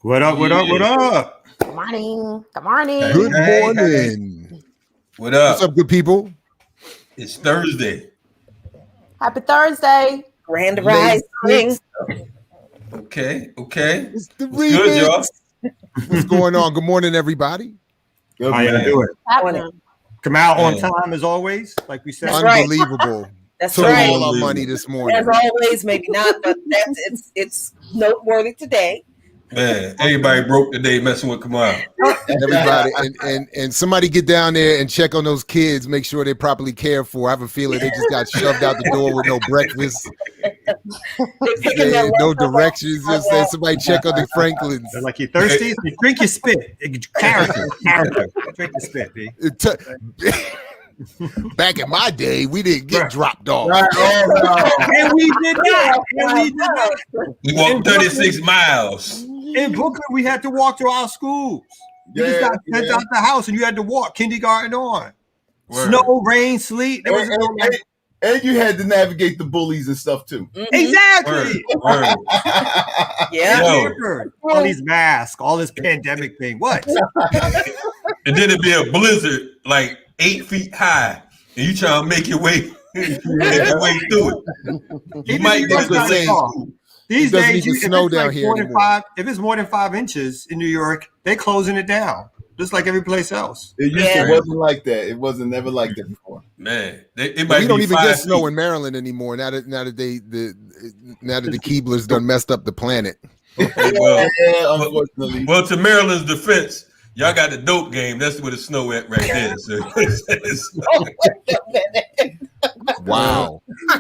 What up? What up? What up? Good morning. Good morning. Good morning. What up? What's up, good people? It's Thursday. Happy Thursday. Grand Rising. Okay. It's the What's good, y'all? What's going on? Good morning, everybody. Good, How y'all doing? Happening. Come out on Yeah. time as always, like we said. That's right. Unbelievable. That's Took right. all our money this morning. As always, maybe not, but it's noteworthy today. Man, everybody broke today messing with Kamal. Everybody, and somebody get down there and check on those kids, make sure they're properly cared for. I have a feeling they just got shoved out the door with no breakfast, no directions. Just said somebody check on the Franklins. They're like, you thirsty? You drink your spit. Character. Drink your spit, B. Back in my day, we didn't get dropped off. And we did not. We walked 36 miles. In Brooklyn, we had to walk to our schools. You just got sent out the house and you had to walk kindergarten on. Word. Snow, rain, sleet. There was And you had to navigate the bullies and stuff too. Exactly. Word. Yeah. Yo. All these masks, all this pandemic thing. What? And then it'd be a blizzard like 8 feet high, and you trying to make your way, through it. You might get the same. These It doesn't days, even snow down here anymore. If it's more than 5 inches in New York, they're closing it down, just like every place else. It used to wasn't like that. It wasn't never like that before. Man, it might We be don't even 5 get snow feet. in Maryland anymore. Now that the Keeblers done messed up the planet. Unfortunately. Well, to Maryland's defense, y'all got the dope game. That's where the snow at right there. So Wow. yeah,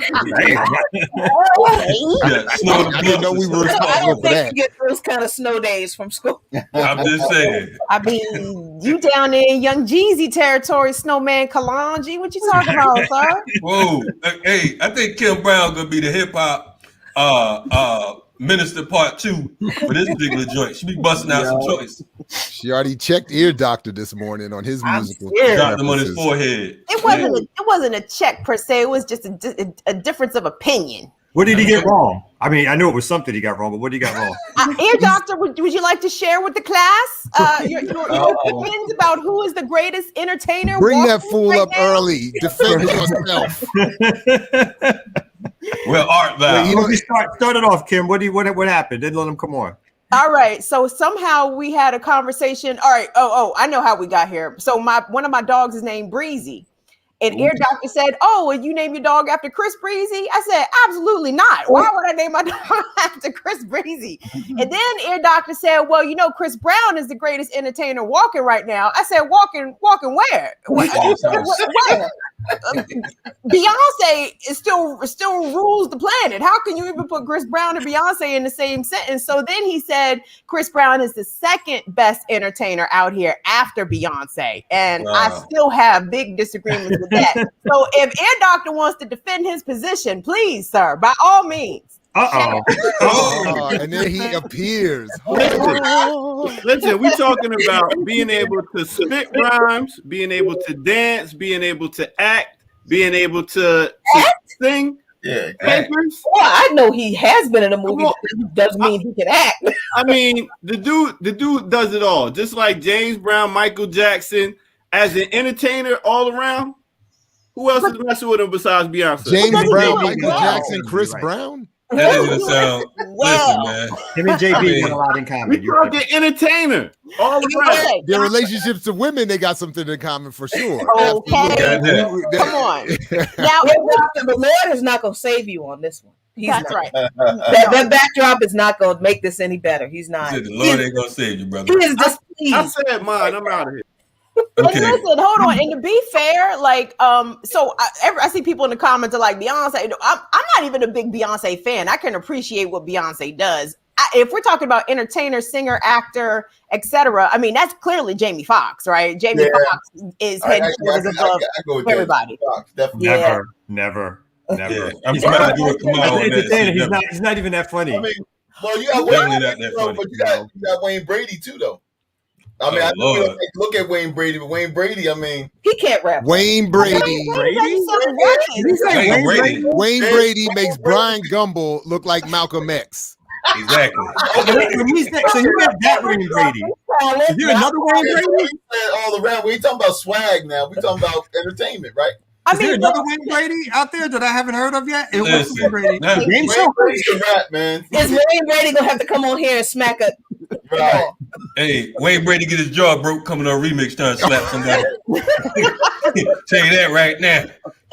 snow I didn't know we were I responsible don't for think that. you get those kind of snow days from school. I'm just saying. I mean, you down there in Young Jeezy territory, Snowman Kalonji. What you talking about, sir? Whoa. Hey, I think Kim Brown gonna be the hip hop minister part 2 for this particular joint. She be busting out some choice. She already checked Ear Doctor this morning on his musical. Dropped him on his forehead. It wasn't a check per se. It was just a difference of opinion. What did he get wrong? I mean, I knew it was something he got wrong, but what did he got wrong? Ear Doctor, would you like to share with the class your opinions about who is the greatest entertainer? Bring that walking fool right up now? early. Defend yourself. Well, art thou. We started off, Kim. What happened? Didn't let him come on. All right. So somehow we had a conversation. All right. Oh, I know how we got here. So one of my dogs is named Breezy. And Ear Doctor said, "Oh, will you name your dog after Chris Breezy?" I said, "Absolutely not. Why would I name my dog after Chris Breezy?" And then Ear Doctor said, "Well, you know, Chris Brown is the greatest entertainer walking right now." I said, "Walking where? Where? Beyonce is still rules the planet. How can you even put Chris Brown and Beyonce in the same sentence?" So then he said Chris Brown is the second best entertainer out here after Beyonce, and I still have big disagreements with that. So if Ear Doctor wants to defend his position, please, sir, by all means. And then he appears. Listen, we talking about being able to spit rhymes, being able to dance, being able to act, being able to sing. Yeah. Papers. Well, I know he has been in a movie. Doesn't mean he can act. I mean, the dude does it all. Just like James Brown, Michael Jackson, as an entertainer all around. Who else is messing with him besides Beyonce? James Brown, Michael Jackson, Chris Brown. That doesn't sound. Listen, man. Him and JB got a lot in common. We talking entertainer all around. Their relationships to women, they got something in common for sure. Okay, Absolutely. come on. Now, The Lord is not going to save you on this one. that's right. That backdrop is not going to make this any better. He's not. The Lord ain't gonna save you, brother. He is I displeased. said mine. I'm out of here. And Okay. listen, hold on. And to be fair, like, so I see people in the comments are like Beyonce. I'm not even a big Beyonce fan. I can appreciate what Beyonce does. If we're talking about entertainer, singer, actor, etc., I mean that's clearly Jamie Foxx, right? Jamie Foxx is head and shoulders above everybody. Never. Yeah, I'm trying to do it. Come on, He's not even that funny. I mean, well, you got but you got Wayne Brady too, though. I mean, I know we don't look at Wayne Brady, but Wayne Brady, I mean, He can't rap. Wayne Brady. Wayne Brady. Wayne Brady makes Brian Gumble look like Malcolm X. Exactly. So you got that Wayne Brady. Is there another Wayne Brady? All around. We ain't talking about swag now. We talking about entertainment, right? Is there another Wayne Brady out there that I haven't heard of yet? It was Wayne Brady. Wayne Brady's the rap, man. Is Wayne Brady gonna have to come on here and smack a right? Hey, Wayne Brady get his jaw broke coming on RemiX trying to slap somebody. Tell you that right now.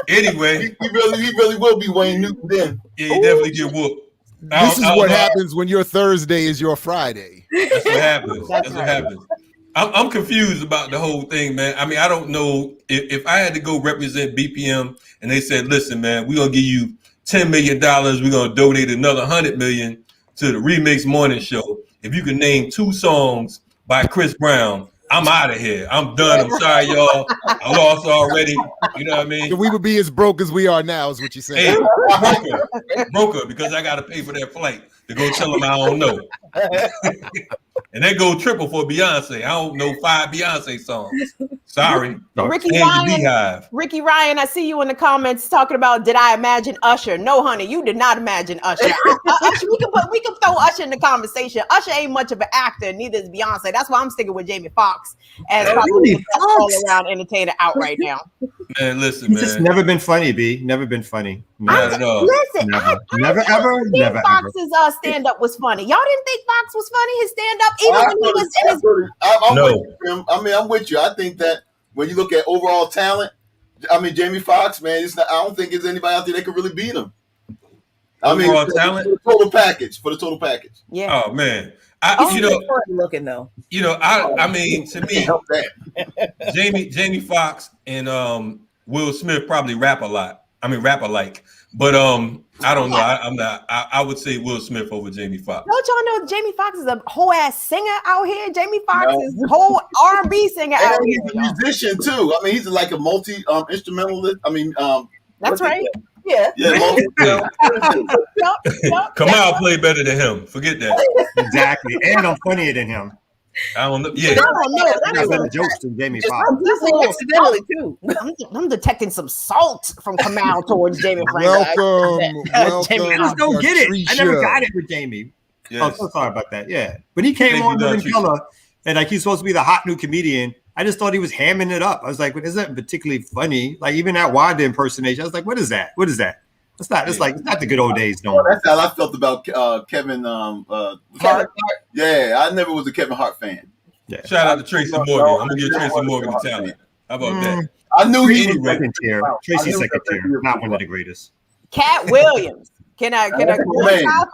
Anyway, he really will be Wayne Newton then. Yeah, he definitely get whooped. This is what happens when your Thursday is your Friday. That's what happens. That's what happens. I'm confused about the whole thing, man. I mean, I don't know if I had to go represent BPM and they said, listen, man, we're going to give you $10 million. We're going to donate another $100 million to the RemiX Morning Show. If you can name 2 songs by Chris Brown, I'm out of here. I'm done. I'm sorry, y'all. I lost already. You know what I mean? So we would be as broke as we are now is what you're saying. Hey, broker, because I got to pay for that flight to go tell them I don't know. And they go triple for Beyonce. I don't know 5 Beyonce songs. Sorry. Ricky Ryan, I see you in the comments talking about, did I imagine Usher? No, honey, you did not imagine Usher. Usher, we can throw Usher in the conversation. Usher ain't much of an actor, neither is Beyonce. That's why I'm sticking with Jamie Foxx as probably the best all-around entertainer out right now. Man, listen, man. It's just never been funny, B. Never been funny. Not at all. Listen, never ever. Fox's stand-up was funny. Y'all didn't think Fox was funny? His stand-up, even when he was in his... I'm with you. I think that when you look at overall talent, I mean, Jamie Foxx, man, I don't think there's anybody out there that could really beat him. Overall talent? For the total package. Yeah. Oh, man. looking though. I mean, to me, Jamie Foxx and Will Smith probably rap alike. But I don't know. I would say Will Smith over Jamie Foxx. Don't y'all know Jamie Foxx is a whole ass singer out here? Jamie Foxx is a whole R&B singer out here. He's a musician too. I mean, he's like a multi instrumentalist. I mean, that's right. Yeah. Kamal played better than him. Forget that. Exactly. And I'm funnier than him. I don't know. Yeah. I got better jokes than Jamie Foxx. Accidentally too. I'm detecting some salt from Kamal towards Jamie Foxx. Welcome. I just don't get it. I never got it with Jamie. Yes. I'm so sorry about that. Yeah. When he came on Living Color and like he's supposed to be the hot new comedian, I just thought he was hamming it up. I was like, well, isn't that particularly funny? Like even that Wanda impersonation, I was like, what is that? What is that? It's not. It's like it's not the good old days no more. That's how I felt about Kevin Hart. Yeah, I never was a Kevin Hart fan. Yeah. Shout out to Tracy Morgan. I'm gonna give Tracy Morgan the talent. How about that? I knew he was second tier. Tracy's second tier, not one of the greatest. Cat Williams. Can I go for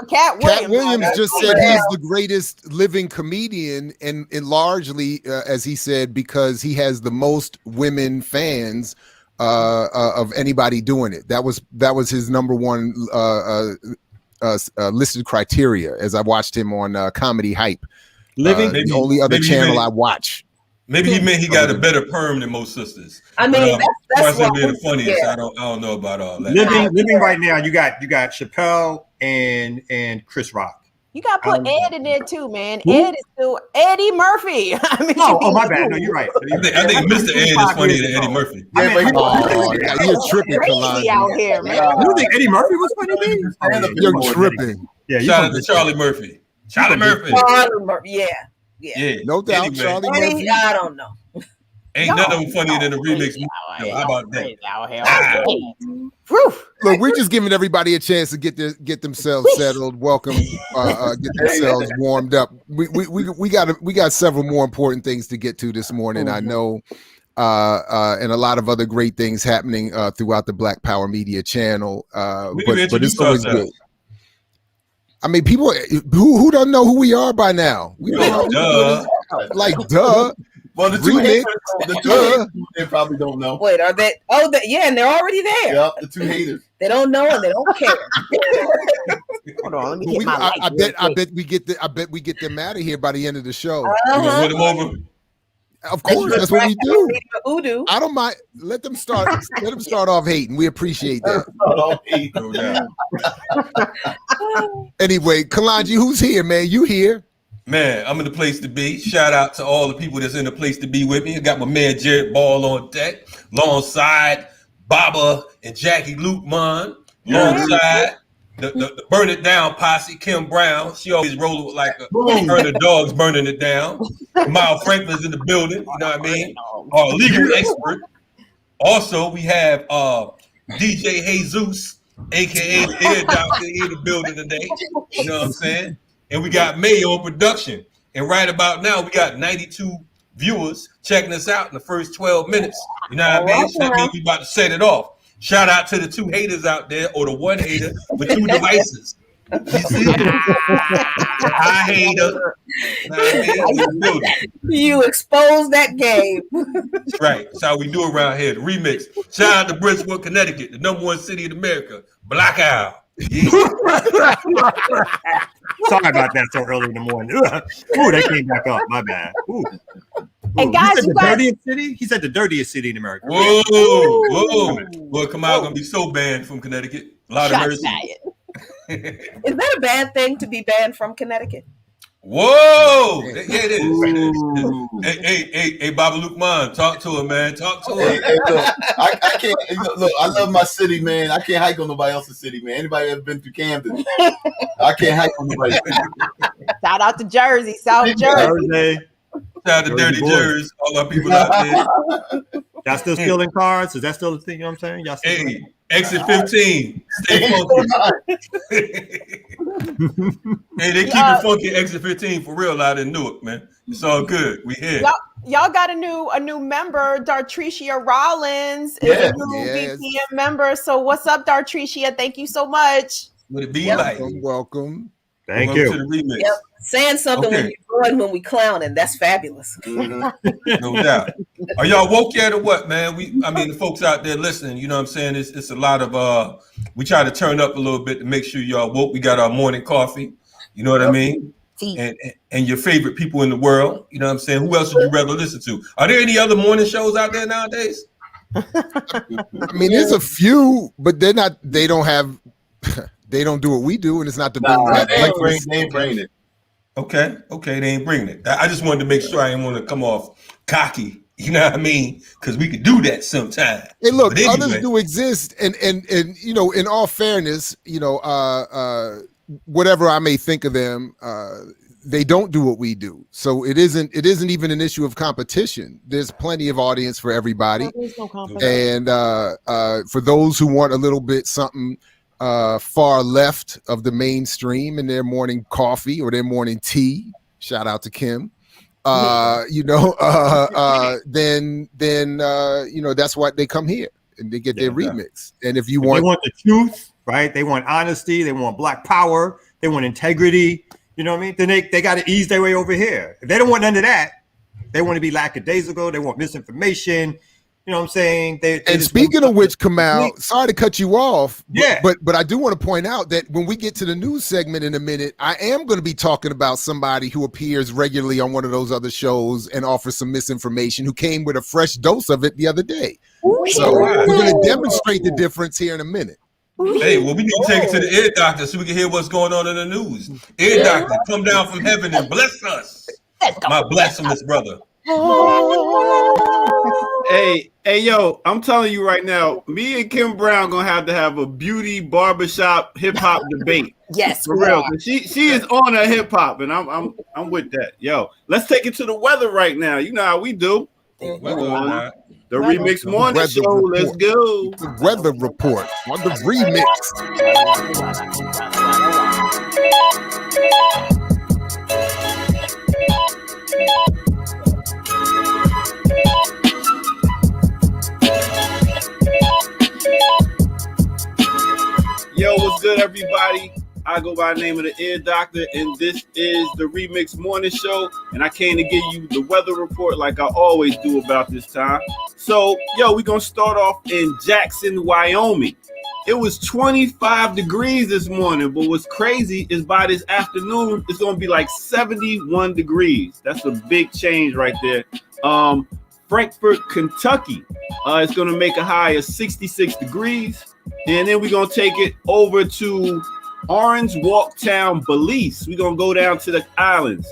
Cat Williams? Cat Williams just said he's the greatest living comedian, and largely, as he said, because he has the most women fans of anybody doing it. That was his number one listed criteria as I watched him on Comedy Hype. The only other channel I watch. Maybe he meant he got a better perm than most sisters. I mean, that's what being the funniest. Yeah. I don't know about all that. Living right now, you got Chappelle and Chris Rock. You got to put Ed in there too, man. Ed is still Eddie Murphy. I mean, my bad. No, you're right. I think Mr. Ed is funnier than Eddie Murphy. You're tripping, crazy out here, man. You think Eddie Murphy was funny? You're tripping. Yeah, shout out to Charlie Murphy. Charlie Murphy. Yeah. No doubt, anyway, Charlie Murphy. I don't know. Ain't none of them funnier than the RemiX. How about that? Look, we're just giving everybody a chance to get themselves settled. Welcome, get themselves warmed up. We got several more important things to get to this morning. I know, and a lot of other great things happening throughout the Black Power Media channel. But it's always good. I mean, people who don't know who we are by now. We don't know. Duh. Well, the two haters, they probably don't know. Wait, are they? Oh, and they're already there. Yep, the two haters. They don't know and they don't care. Hold on, let me get my I bet we get them out of here by the end of the show. You gonna put them over? Of course, that's what we do. Voodoo. I don't mind. Let them start off hating. We appreciate that. Anyway, Kalanji, who's here, man? You here? Man, I'm in the place to be. Shout out to all the people that's in the place to be with me. I got my man Jared Ball on deck, alongside Baba and Jackie Lukeman, alongside the burn it down posse, Kim Brown. She always rolling with like her and the dogs burning it down. Miles Franklin's in the building. You know what I mean? Our legal expert. Also, we have DJ Jesus, aka the Air Doctor, in the building today. You know what I'm saying? And we got Mayo on production. And right about now, we got 92 viewers checking us out in the first 12 minutes. You know what I mean? So that means we about to set it off. Shout out to the 2 haters out there, or the 1 hater with 2 devices. You see? I hater. You expose that game. That's right. That's how we do around here. The remix. Shout out to Brentwood, Connecticut, the #1 city in America. Blackout. Yeah. Sorry about that so early in the morning. Ooh, that came back up. My bad. Ooh. And guys, the dirtiest city? He said the dirtiest city in America. Whoa. Well, Kamal gonna be so banned from Connecticut. A lot of mercy. Is that a bad thing to be banned from Connecticut? Whoa! Yeah, it is. Hey, Baba Lukman, talk to him, man. Talk to him. Hey, look, I can't look. I love my city, man. I can't hike on nobody else's city, man. Anybody ever been through Camden? I can't hike on nobody's city. Shout out to Jersey, South Jersey. Shout out to Dirty Jersey, all our people out there. Y'all still stealing cars? Is that still the thing? You know what I'm saying? Y'all still Exit 15. Stay funky. Hey, they keep it funky at Exit 15 for real out in Newark, man. It's all good. We here. Y'all got a new member, Dartricia Rollins is a new BPM member. So what's up, Dartricia? Thank you so much. What it be like? Welcome. Thank you. To the remix. Yep. Saying something when you're going, when we clowning, that's fabulous. No doubt. Are y'all woke yet or what, man? The folks out there listening, you know what I'm saying? It's a lot of we try to turn up a little bit to make sure y'all woke. We got our morning coffee, you know what I mean? And your favorite people in the world, you know what I'm saying? Who else would you rather listen to? Are there any other morning shows out there nowadays? There's a few, but they don't do what we do, and it's not the they ain't bringing it. Okay, they ain't bringing it. I just wanted to make sure I didn't want to come off cocky, you know what I mean? Because we could do that sometime. Hey, look, others do exist, and you know, in all fairness, you know, whatever I may think of them, they don't do what we do. So it isn't even an issue of competition. There's plenty of audience for everybody, and for those who want a little bit something far left of the mainstream in their morning coffee or their morning tea, shout out to Kim, then you know, that's why they come here and they get their remix. And if you want, they want the truth, right? They want honesty, they want black power, they want integrity, you know what I mean? Then they got to ease their way over here. If they don't want none of that, they want to be lackadaisical, they want misinformation. You know what I'm saying? And speaking of which, Kamal, sorry to cut you off, but I do want to point out that when we get to the news segment in a minute, I am going to be talking about somebody who appears regularly on one of those other shows and offers some misinformation, who came with a fresh dose of it the other day. So we're going to demonstrate the difference here in a minute. Hey, well, we need to take it to the ear doctor so we can hear what's going on in the news. Ear doctor, come down from heaven and bless us. My blasphemous brother. Hey, yo, I'm telling you right now, me and Kim Brown gonna have to have a beauty barbershop hip hop debate. Yes, for real. She is on her hip hop, and I'm with that. Yo, let's take it to the weather right now. You know how we do. The Remix Morning Show. Report. Let's go. The weather report on the remix. Yo, what's good, everybody? I go by the name of the Ear Doctor, and this is the Remix Morning Show, and I came to give you the weather report like I always do about this time. So, yo, we're going to start off in Jackson, Wyoming. It was 25 degrees this morning, but what's crazy is by this afternoon, it's going to be like 71 degrees. That's a big change right there. Frankfort, Kentucky, it's going to make a high of 66 degrees. And then we're going to take it over to Orange Walktown, Belize. We're going to go down to the islands.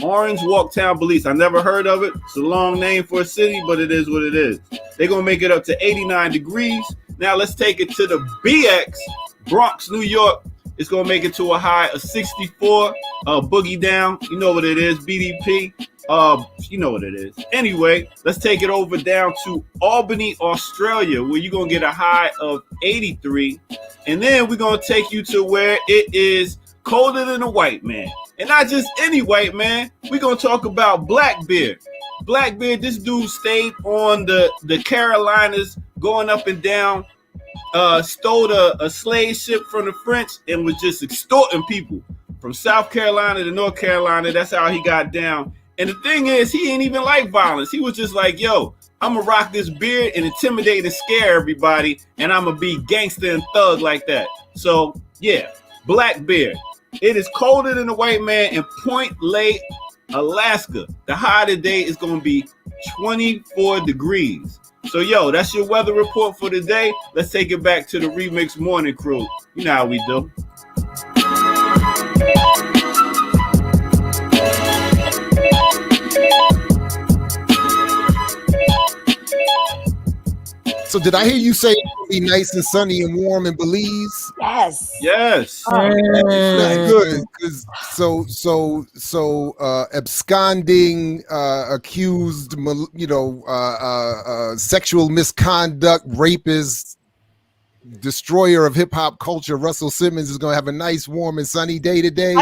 Orange Walktown, Belize. I never heard of it. It's a long name for a city, but it is what it is. They're going to make it up to 89 degrees. Now let's take it to the BX, Bronx, New York. It's gonna make it to a high of 64. Boogie down, you know what it is. BDP, you know what it is. Anyway, let's take it over down to Albany, Australia, where you're gonna get a high of 83, and then we're gonna take you to where it is colder than a white man, and not just any white man. We're gonna talk about Blackbeard. Blackbeard, this dude stayed on the Carolinas, going up and down. Stole a slave ship from the French and was just extorting people from South Carolina to North Carolina. That's how he got down. And the thing is, he ain't even like violence. He was just like, yo, I'm gonna rock this beard and intimidate and scare everybody, and I'm gonna be gangster and thug like that. So yeah, Blackbeard. It is colder than a white man in Point Lake, Alaska. The high today is gonna be 24 degrees. So, yo, that's your weather report for today. Let's take it back to the Remix Morning Crew. You know how we do. So did I hear you say it'll be nice and sunny and warm in Belize? Yes. Yes. That's good. So absconding, accused, sexual misconduct, rapist, destroyer of hip hop culture, Russell Simmons is going to have a nice, warm and sunny day today.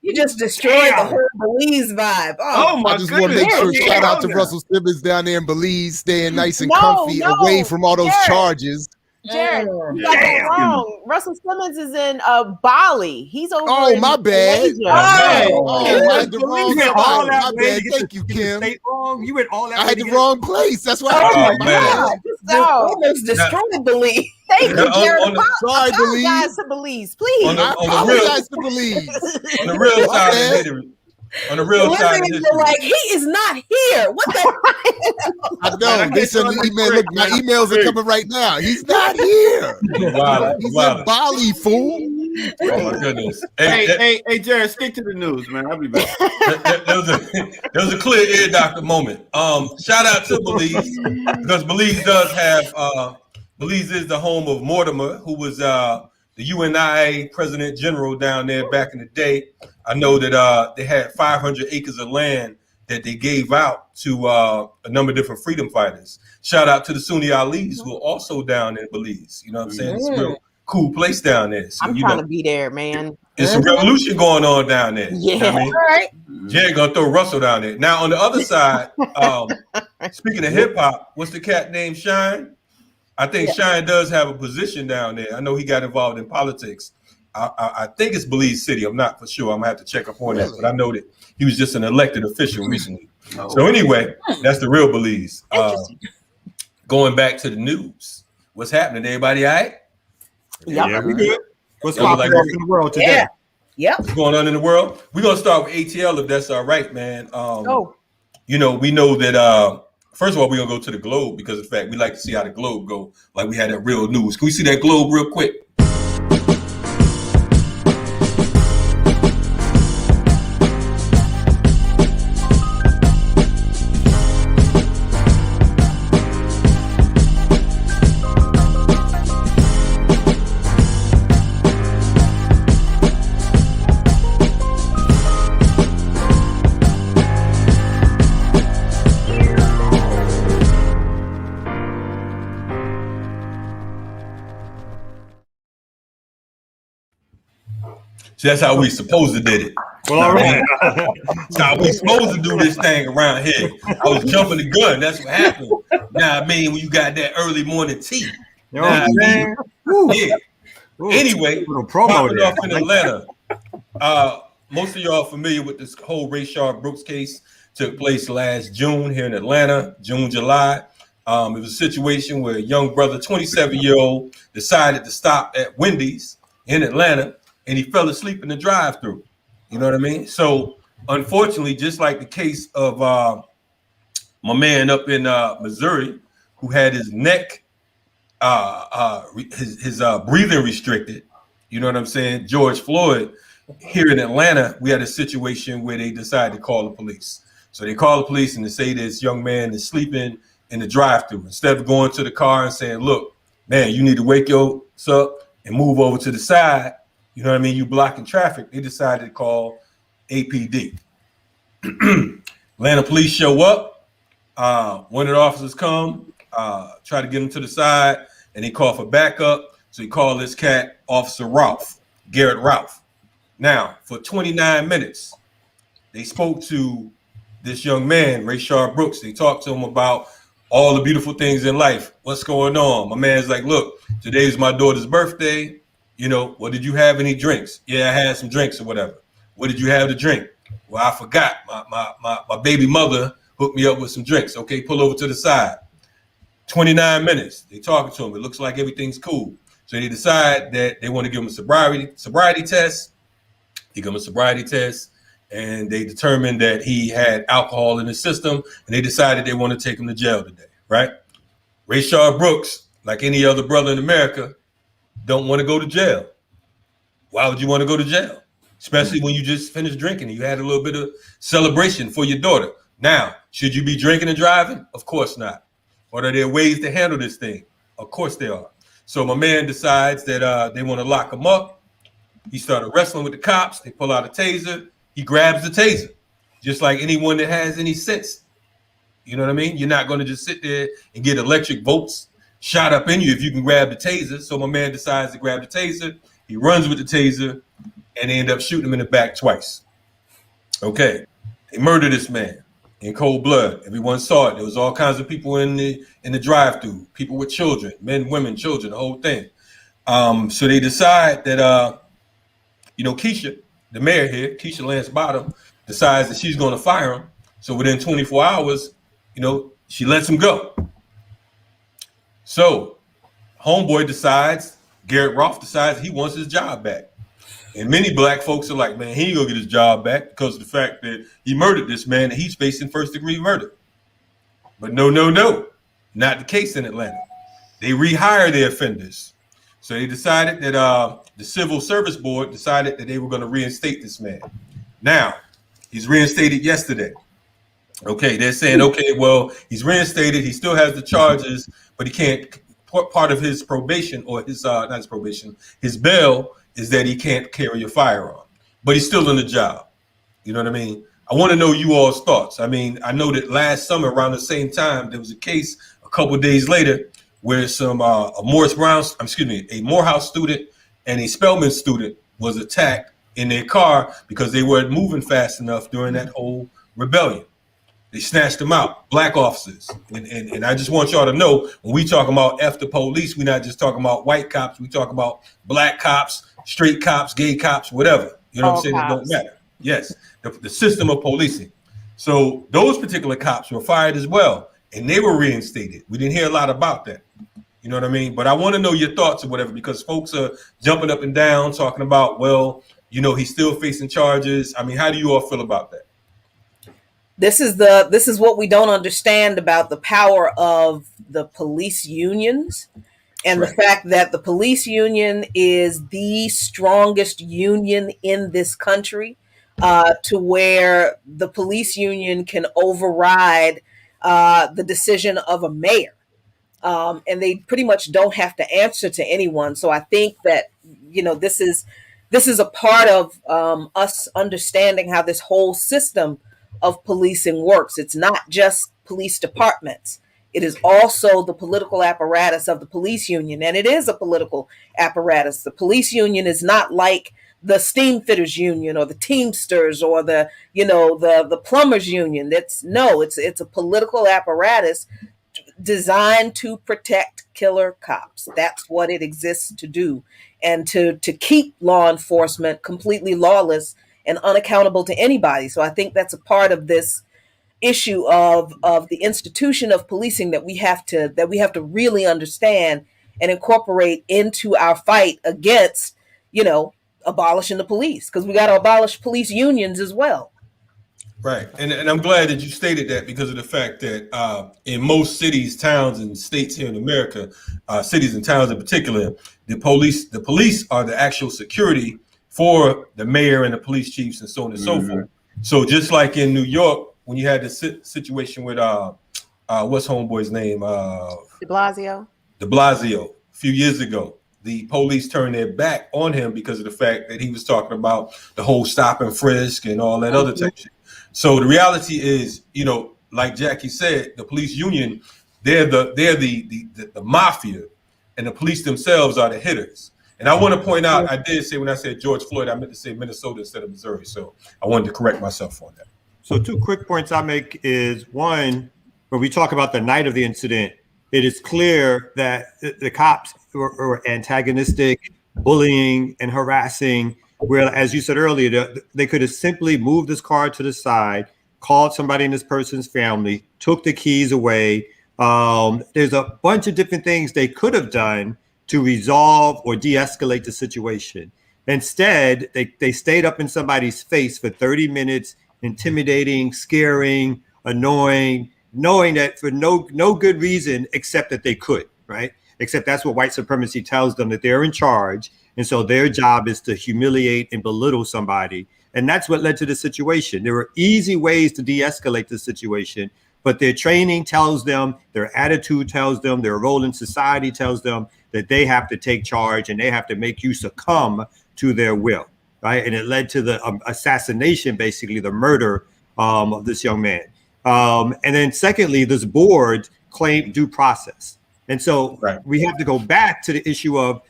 You just destroyed the whole Belize vibe. Oh my I just want to make sure, shout out to Russell Simmons down there in Belize, staying nice and comfy, away from all those charges. Jared, you got that wrong. Russell Simmons is in Bali. He's over. Oh, my bad. I had the wrong my bad. Thank you, Kim. You went all that. I had the wrong place. That's why. Oh my God! Almost destroyed Belize. Thank you, Jared. Sorry, Apologize to Belize, please. I apologize to Belize. On the real side, on the real side, you're like, he is not here. What the? I know. They sent an email. Look, my emails are coming right now. He's not here. He's in Bali, fool. Oh my goodness. Hey, Jared, stick to the news, man. I'll be back. There was a clear ear doctor moment. Shout out to Belize, because Belize does have Belize is the home of Mortimer, who was the UNIA President General down there back in the day. I know that they had 500 acres of land that they gave out to a number of different freedom fighters. Shout out to the Sunni Alis, who are also down in Belize. You know what I'm saying? It's a real cool place down there. So, I'm trying to be there, man. There's some revolution going on down there. Yeah. You know what I mean? All right. Jared gonna throw Russell down there. Now on the other side, speaking of hip hop, what's the cat named Shine? I think Shine does have a position down there. I know he got involved in politics. I think it's Belize City. I'm not for sure. I'm gonna have to check up on that, but I know that he was just an elected official recently. So anyway, that's the real Belize. Going back to the news, what's happening? Everybody all right? Yeah, we good. What's popping off in the world today? Yep. What's going on in the world? We're gonna start with ATL if that's all right, man. We know that first of all, we're gonna go to the globe because in fact we like to see how the globe go, like we had that real news. Can we see that globe real quick? See, that's how we supposed to did it. Well, all right. That's how we supposed to do this thing around here. I was jumping the gun. That's what happened. Now, I mean, when you got that early morning tea. You know what I'm saying? Yeah. Anyway, popping off in Atlanta. Most of y'all are familiar with this whole Rayshard Brooks case. Took place last June here in Atlanta, June, July. It was a situation where a young brother, 27-year-old, decided to stop at Wendy's in Atlanta, and he fell asleep in the drive-thru. You know what I mean? So, unfortunately, just like the case of my man up in Missouri, who had his neck, his breathing restricted. You know what I'm saying? George Floyd. Here in Atlanta, we had a situation where they decided to call the police. So they call the police and they say this young man is sleeping in the drive-thru. Instead of going to the car and saying, "Look, man, you need to wake yourself up and move over to the side, you know what I mean, you blocking traffic, they decided to call APD. Atlanta police show up. One of the officers come, try to get him to the side, and he called for backup. So he called this cat Officer Ralph, Garrett Ralph. Now, for 29 minutes, they spoke to this young man, Rayshard Brooks. They talked to him about all the beautiful things in life. What's going on? My man's like, look, today's my daughter's birthday. You know, well, did you have any drinks? Yeah, I had some drinks or whatever. What did you have to drink? Well, I forgot. My baby mother hooked me up with some drinks. Okay, pull over to the side. 29 minutes. They talking to him. It looks like everything's cool. So they decide that they want to give him a sobriety test. They give him a sobriety test, and they determined that he had alcohol in his system, and they decided they want to take him to jail today, right? Rayshard Brooks, like any other brother in America, don't want to go to jail. Why would you want to go to jail? Especially when you just finished drinking and you had a little bit of celebration for your daughter. Now, should you be drinking and driving? Of course not. Or are there ways to handle this thing? Of course there are. So my man decides that they want to lock him up. He started wrestling with the cops. They pull out a taser. He grabs the taser, just like anyone that has any sense. You know what I mean? You're not going to just sit there and get electric volts shot up in you if you can grab the taser. So my man decides to grab the taser. He runs with the taser, and they end up shooting him in the back twice. Okay, they murdered this man in cold blood. Everyone saw it. There was all kinds of people in the drive-thru, people with children, men, women, children, the whole thing. So they decide that Keisha, the mayor here, Keisha Lance Bottom, decides that she's going to fire him. So within 24 hours, she lets him go. So homeboy decides, Garrett Rolfe decides he wants his job back. And many black folks are like, man, he ain't gonna get his job back because of the fact that he murdered this man and he's facing first-degree murder. But no, not the case in Atlanta. They rehire their offenders. So they decided that the Civil Service Board decided that they were going to reinstate this man. Now, he's reinstated yesterday. Okay, they're saying, okay, well, he's reinstated. He still has the charges, but he can't. Part of his probation or his not his probation, his bail is that he can't carry a firearm, but he's still in the job. You know what I mean? I want to know you all's thoughts. I mean, I know that last summer around the same time, there was a case a couple of days later where some a Morehouse student and a Spelman student was attacked in their car because they weren't moving fast enough during that whole rebellion. They snatched them out, black officers. And I just want y'all to know, when we talk about F the police, we're not just talking about white cops. We talk about black cops, straight cops, gay cops, whatever. You know what I'm saying? It don't matter. Yes, the system of policing. So those particular cops were fired as well, and they were reinstated. We didn't hear a lot about that. You know what I mean? But I want to know your thoughts or whatever, because folks are jumping up and down talking about, well, he's still facing charges. I mean, how do you all feel about that? This is what we don't understand about the power of the police unions and the fact that the police union is the strongest union in this country, to where the police union can override the decision of a mayor. And they pretty much don't have to answer to anyone. So I think that, this is a part of us understanding how this whole system of policing works. It's not just police departments. It is also the political apparatus of the police union. And it is a political apparatus. The police union is not like the steamfitters union or the Teamsters or the plumbers union. It's a political apparatus designed to protect killer cops. That's what it exists to do. And to keep law enforcement completely lawless and unaccountable to anybody. So I think that's a part of this issue of the institution of policing that we have to really understand and incorporate into our fight against, abolishing the police, because we got to abolish police unions as well. Right. And I'm glad that you stated that, because of the fact that in most cities, towns, and states here in America, cities and towns in particular, the police are the actual security for the mayor and the police chiefs and so on and so forth. So just like in New York, when you had the situation with what's homeboy's name? De Blasio a few years ago. the police turned their back on him because of the fact that he was talking about the whole stop and frisk and all that other type of shit. So the reality is, you know, like Jackie said, the police union, they're the mafia, and the police themselves are the hitters. And I want to point out, I did say when I said George Floyd, I meant to say Minnesota instead of Missouri. So I wanted to correct myself on that. So 2 quick points I make is, one, when we talk about the night of the incident, it is clear that the cops were antagonistic, bullying and harassing, where, as you said earlier, they could have simply moved this car to the side, called somebody in this person's family, took the keys away. There's a bunch of different things they could have done to resolve or de-escalate the situation. Instead, they stayed up in somebody's face for 30 minutes, intimidating, scaring, annoying, knowing that for no good reason except that they could, right? Except that's what white supremacy tells them, that they're in charge. And so their job is to humiliate and belittle somebody. And that's what led to the situation. There were easy ways to de-escalate the situation, but their training tells them, their attitude tells them, their role in society tells them that they have to take charge and they have to make you succumb to their will, right? And it led to the assassination, basically the murder of this young man. And then secondly, this board claimed due process. And so we have to go back to the issue of,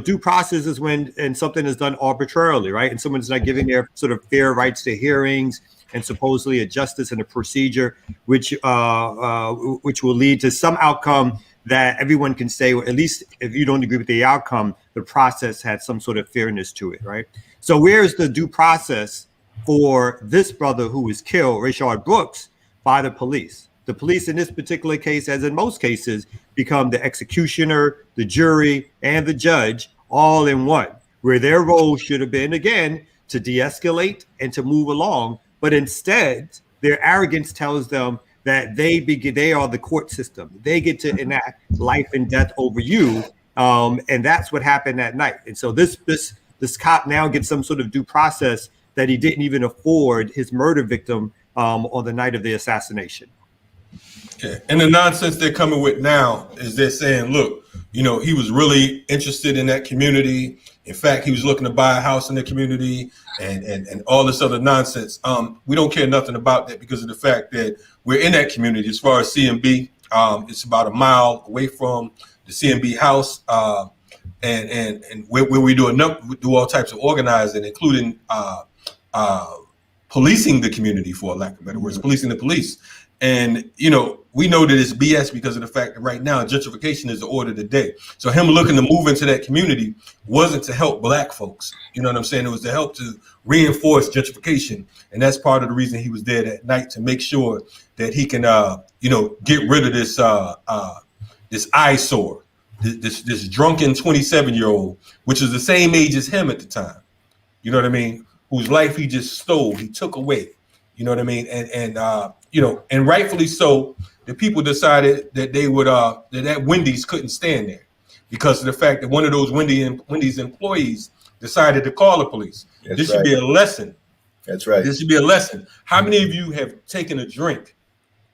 due process is when something is done arbitrarily, right? And someone's not giving their sort of fair rights to hearings and supposedly a justice and a procedure, which will lead to some outcome that everyone can say, or at least if you don't agree with the outcome, the process had some sort of fairness to it, right? So where's the due process for this brother who was killed, Rayshard Brooks, by the police? The police in this particular case, as in most cases, become the executioner, the jury, and the judge all in one, where their role should have been, again, to de-escalate and to move along. But instead, their arrogance tells them that they are the court system. They get to enact life and death over you. And that's what happened that night. And so this cop now gets some sort of due process that he didn't even afford his murder victim on the night of the assassination. Yeah. And the nonsense they're coming with now is they're saying, look, he was really interested in that community. In fact, he was looking to buy a house in the community and all this other nonsense. We don't care nothing about that because of the fact that we're in that community. As far as CMB, it's about a mile away from the CMB house, and where we do all types of organizing, including policing the community, for lack of better words, policing the police. And, we know that it's BS because of the fact that right now gentrification is the order of the day. So him looking to move into that community wasn't to help black folks. You know what I'm saying? It was to help to reinforce gentrification. And that's part of the reason he was there that night, to make sure that he can, get rid of this this eyesore, this drunken 27-year-old, which is the same age as him at the time. You know what I mean? Whose life he just stole, he took away. You know what I mean? And rightfully so, the people decided that they would that Wendy's couldn't stand there because of the fact that one of those Wendy's employees decided to call the police. This should be a lesson. That's right. This should be a lesson. How many of you have taken a drink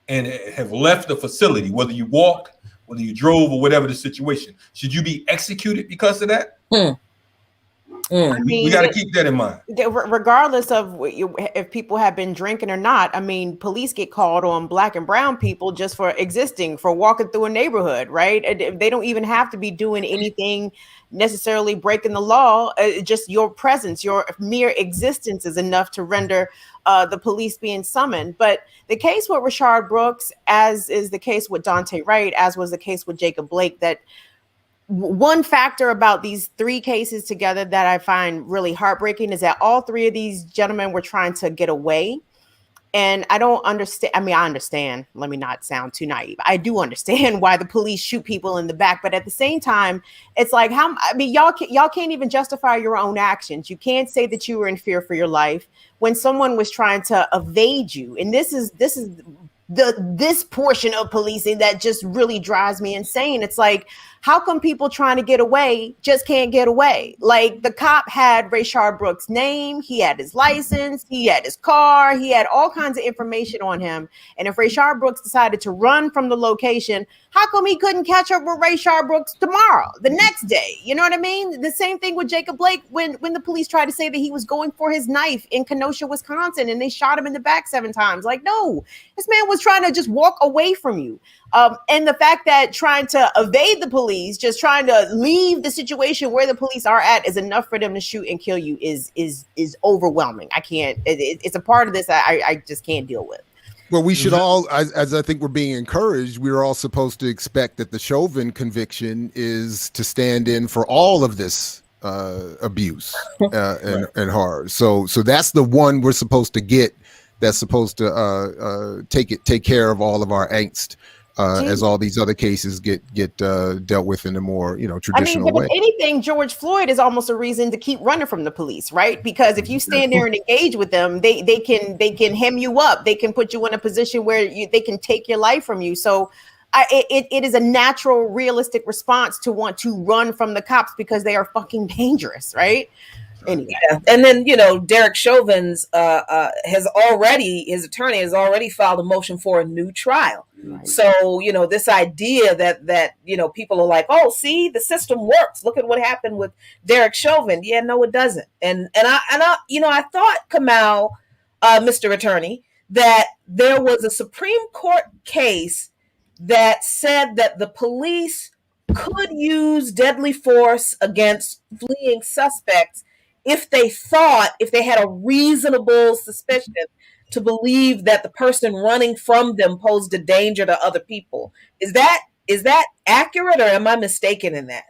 and have left the facility, whether you walked, whether you drove, or whatever the situation? Should you be executed because of that? I mean, we got to keep that in mind. Regardless of if people have been drinking or not, I mean, police get called on black and brown people just for existing, for walking through a neighborhood, right? They don't even have to be doing anything necessarily breaking the law. Just your presence, your mere existence is enough to render the police being summoned. But the case with Rayshard Brooks, as is the case with Dante Wright, as was the case with Jacob Blake, that one factor about these 3 cases together that I find really heartbreaking is that all 3 of these gentlemen were trying to get away. And I don't understand. I mean, I understand. Let me not sound too naive. I do understand why the police shoot people in the back. But at the same time, it's like, y'all can't even justify your own actions. You can't say that you were in fear for your life when someone was trying to evade you. And this is this portion of policing that just really drives me insane. It's like, How come people trying to get away just can't get away? Like the cop had Rayshard Brooks' name, he had his license, he had his car, he had all kinds of information on him. And if Rayshard Brooks decided to run from the location, how come he couldn't catch up with Rayshard Brooks tomorrow, the next day? You know what I mean? The same thing with Jacob Blake when the police tried to say that he was going for his knife in Kenosha, Wisconsin, and they shot him in the back 7 times. Like, no, this man was trying to just walk away from you. And the fact that trying to evade the police, just trying to leave the situation where the police are at is enough for them to shoot and kill you is overwhelming. I can't, it's a part of this I just can't deal with. Well, we should all, as I think we're being encouraged, we're all supposed to expect that the Chauvin conviction is to stand in for all of this abuse and horror. So that's the one we're supposed to get. That's supposed to take care of all of our angst as all these other cases get dealt with in a more traditional way. If anything, George Floyd is almost a reason to keep running from the police, right? Because if you stand there and engage with them, they can hem you up. They can put you in a position where they can take your life from you. So it is a natural, realistic response to want to run from the cops because they are fucking dangerous, right? Anyway. Yeah. And then, Derek Chauvin's his attorney has already filed a motion for a new trial. Right. So, this idea that people are like, oh, see, the system works. Look at what happened with Derek Chauvin. Yeah, no, it doesn't. And I thought, Kamal, Mr. Attorney, that there was a Supreme Court case that said that the police could use deadly force against fleeing suspects if they had a reasonable suspicion to believe that the person running from them posed a danger to other people. Is that accurate, or am I mistaken in that?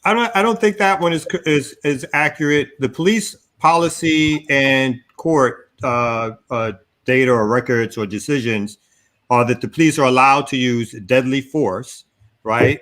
I don't think that one is accurate. The police policy and court data or records or decisions are that the police are allowed to use deadly force, right,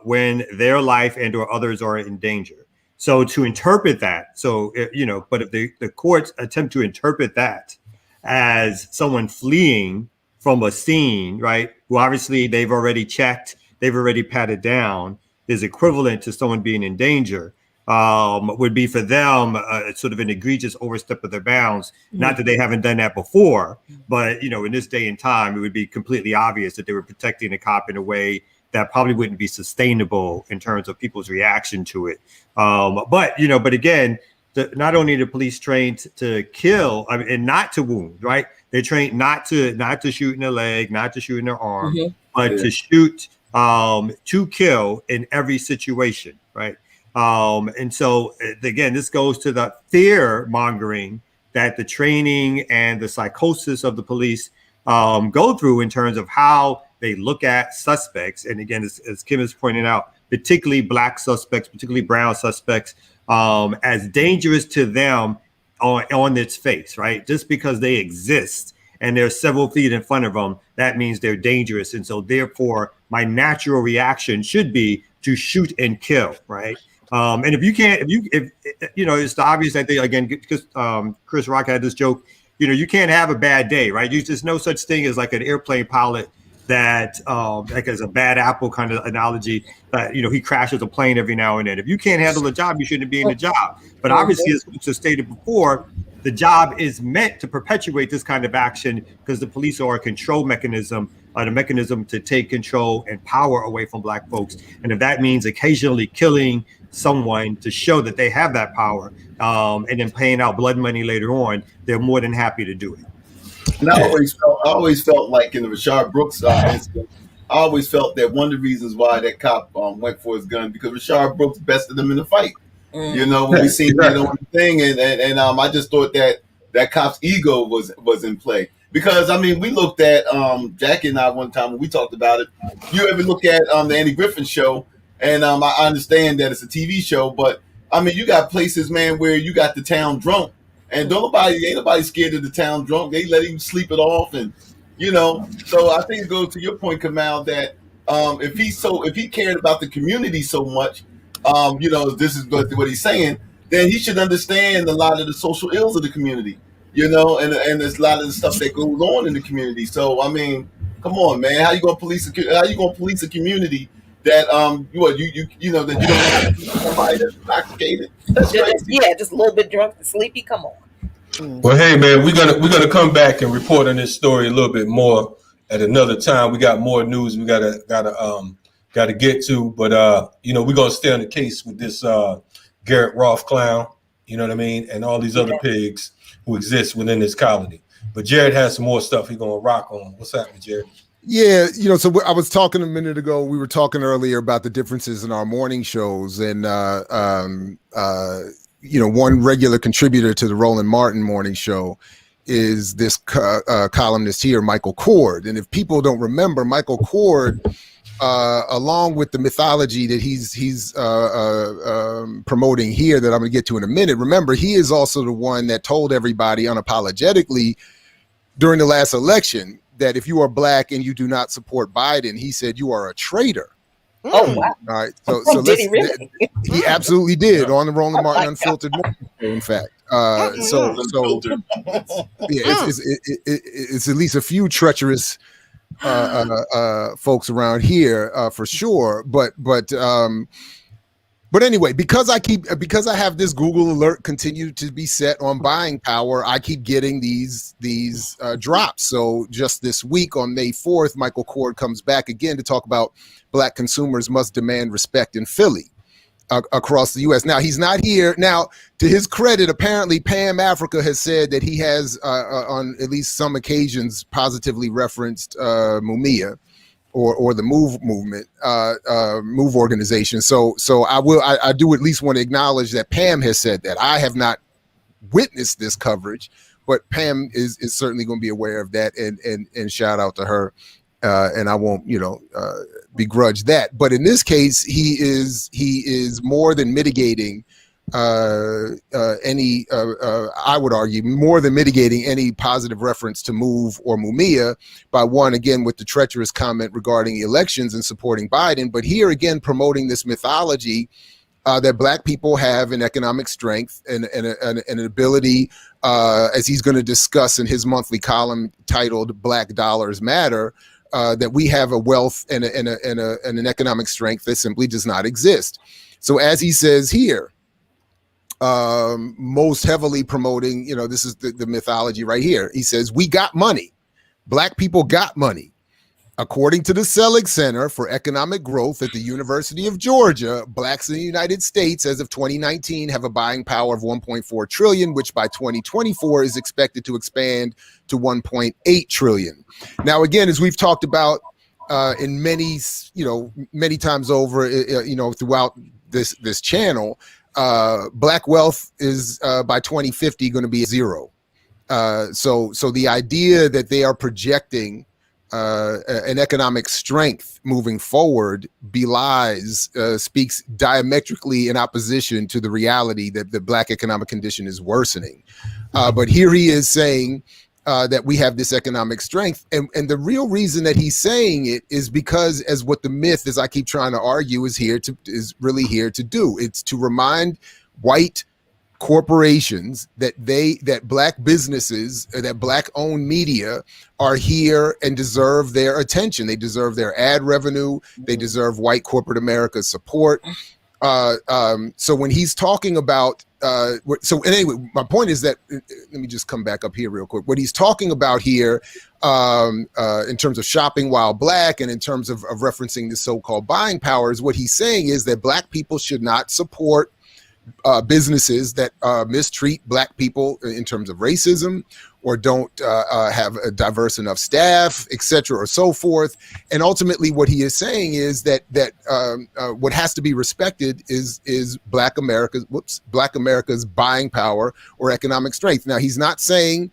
when their life and or others are in danger. So to interpret that, but if the courts attempt to interpret that as someone fleeing from a scene, right, who obviously they've already checked, they've already patted down, is equivalent to someone being in danger, would be for them sort of an egregious overstep of their bounds. Mm-hmm. Not that they haven't done that before, but, in this day and time, it would be completely obvious that they were protecting a cop in a way that probably wouldn't be sustainable in terms of people's reaction to it. But again, not only the police trained to kill and not to wound, right? They're trained not to shoot in the leg, not to shoot in their arm, but to shoot to kill in every situation, right? And so again, this goes to the fear mongering that the training and the psychosis of the police go through in terms of how they look at suspects. And again, as Kim is pointing out, particularly black suspects, particularly brown suspects, as dangerous to them on its face, right? Just because they exist and they're several feet in front of them, that means they're dangerous. And so therefore, my natural reaction should be to shoot and kill, right? And if it's obvious that because Chris Rock had this joke, you can't have a bad day, right? There's no such thing as like an airplane pilot that like as a bad apple kind of analogy that he crashes a plane every now and then. If you can't handle the job, you shouldn't be in the job. But obviously, as was stated before, the job is meant to perpetuate this kind of action because the police are a control mechanism, the mechanism to take control and power away from black folks. And if that means occasionally killing someone to show that they have that power, and then paying out blood money later on, they're more than happy to do it. And I always felt like in the Rayshard Brooks incident, I always felt that one of the reasons why that cop went for his gun because Rayshard Brooks bested him in the fight. When we seen that on the thing, and I just thought that cop's ego was in play because we looked at Jackie and I one time when we talked about it. You ever look at the Andy Griffin show? And I understand that it's a TV show, but you got places, man, where you got the town drunk. And ain't nobody scared of the town drunk. They let him sleep it off, and So I think it goes to your point, Kamal, that if he cared about the community so much, this is what he's saying, then he should understand a lot of the social ills of the community, and there's a lot of the stuff that goes on in the community. So come on, man, how you gonna police a community that you know that you don't have somebody that's intoxicated. That's crazy. Yeah, just a little bit drunk and sleepy. Come on. Well, hey man, we're gonna come back and report on this story a little bit more at another time. We got more news we gotta get to, but you know, we're gonna stay on the case with this Garrett Roth clown, you know what I mean, and all these other pigs who exist within this colony. But Jared has some more stuff he's gonna rock on. What's happening, Jared? Yeah, you know, so I was talking a minute ago. We were talking earlier about the differences in our morning shows, and you know, one regular contributor to the Roland Martin morning show is this columnist here, Michael Cord. And if people don't remember, Michael Cord, along with the mythology that he's promoting here, that I'm going to get to in a minute, remember, he is also the one that told everybody unapologetically during the last election that if you are black and you do not support Biden, he said you are a traitor. Oh, wow. All right. So did he really? He absolutely did on the Roland Martin Unfiltered morning show, in fact. So yeah, it's at least a few treacherous folks around here for sure. But anyway, because I have this Google alert continue to be set on buying power, I keep getting these drops. So just this week on May 4th, Michael Cord comes back again to talk about black consumers must demand respect in Philly across the U.S. Now, he's not here. Now, to his credit, apparently Pam Africa has said that he has on at least some occasions positively referenced Mumia. Or the MOVE movement, MOVE organization. So I do at least want to acknowledge that Pam has said that. I have not witnessed this coverage, but Pam is certainly going to be aware of that, and shout out to her. And I won't, begrudge that. But in this case, he is more than mitigating any I would argue more than mitigating any positive reference to MOVE or Mumia by one, again, with the treacherous comment regarding elections and supporting Biden, but here again promoting this mythology that black people have an economic strength and an ability, as he's going to discuss in his monthly column titled Black Dollars Matter, that we have a wealth and an economic strength that simply does not exist. So as he says here, most heavily promoting, this is the mythology right here. He says, we got money. Black people got money. According to the Selig Center for Economic Growth at the University of Georgia, blacks in the United States as of 2019 have a buying power of 1.4 trillion, which by 2024 is expected to expand to 1.8 trillion. Now, again, as we've talked about in many times over, throughout this channel, black wealth is by 2050 going to be zero. So the idea that they are projecting an economic strength moving forward belies, speaks diametrically in opposition to the reality that the black economic condition is worsening. But here he is saying that we have this economic strength. And the real reason that he's saying it is because, as what the myth, as I keep trying to argue, is really here to do. It's to remind white corporations that black businesses, that black owned media are here and deserve their attention. They deserve their ad revenue. They deserve white corporate America's support. So when he's talking about, anyway, my point is that, let me just come back up here real quick. What he's talking about here, in terms of shopping while black and in terms of referencing the so-called buying power, is what he's saying is that black people should not support businesses that mistreat black people in terms of racism, or don't have a diverse enough staff, etc., or so forth. And ultimately, what he is saying is that what has to be respected is Black America's buying power or economic strength. Now, he's not saying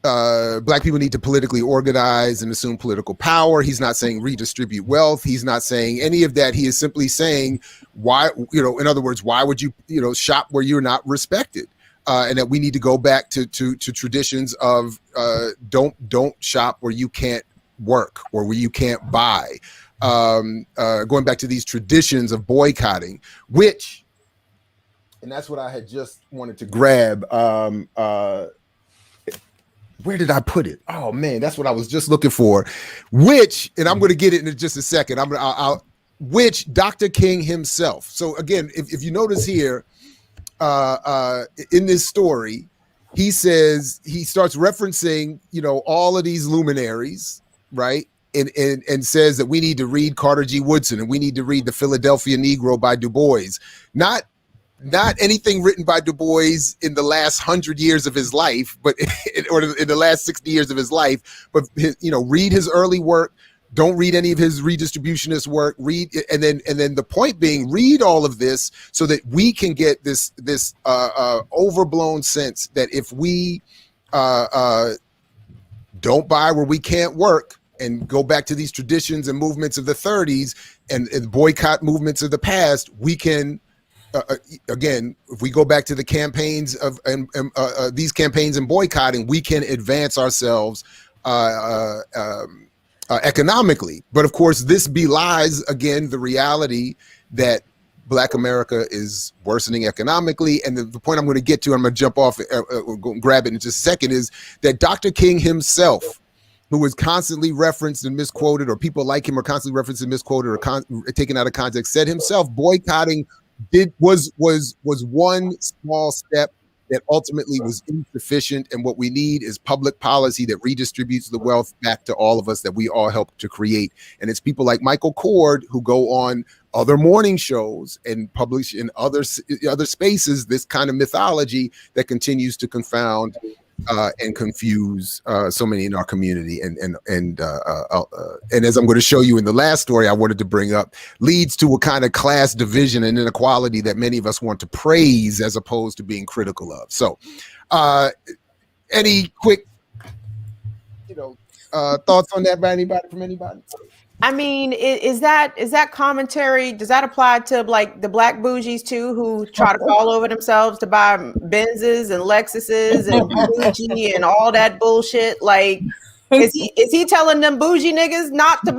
black people need to politically organize and assume political power. He's not saying redistribute wealth. He's not saying any of that. He is simply saying, why, in other words, why would you, shop where you're not respected? And that we need to go back to traditions of don't shop where you can't work or where you can't buy. Going back to these traditions of boycotting, and that's what I had just wanted to grab. where did I put it? Oh man, that's what I was just looking for. Which, and I'm going to get it in just a second. Which Dr. King himself. So again, if you notice here, in this story, he says he starts referencing, all of these luminaries, right? And says that we need to read Carter G. Woodson and we need to read The Philadelphia Negro by Du Bois. Not anything written by Du Bois in the last 100 years of his life, but or in the last 60 years of his life. But read his early work. Don't read any of his redistributionist work. Read, and then the point being, read all of this so that we can get this overblown sense that if we don't buy where we can't work and go back to these traditions and movements of the 30s and boycott movements of the past, we can. Again, if we go back to the campaigns of these campaigns and boycotting, we can advance ourselves economically. But of course, this belies again the reality that Black America is worsening economically. And the point I'm going to get to, I'm going to jump off, grab it in just a second, is that Dr. King himself, who was constantly referenced and misquoted, or people like him are constantly referenced and misquoted or taken out of context, said himself boycotting was one small step that ultimately was insufficient, and what we need is public policy that redistributes the wealth back to all of us that we all helped to create. And it's people like Michael Cord who go on other morning shows and publish in other spaces this kind of mythology that continues to confound and confuse so many in our community, and as I'm going to show you in the last story I wanted to bring up, leads to a kind of class division and inequality that many of us want to praise as opposed to being critical of. So, any quick, thoughts on that by from anybody? I mean, is that commentary? Does that apply to like the Black bougies too, who try to fall over themselves to buy Benzes and Lexuses and bougie and all that bullshit? Like, is he telling them bougie niggas not to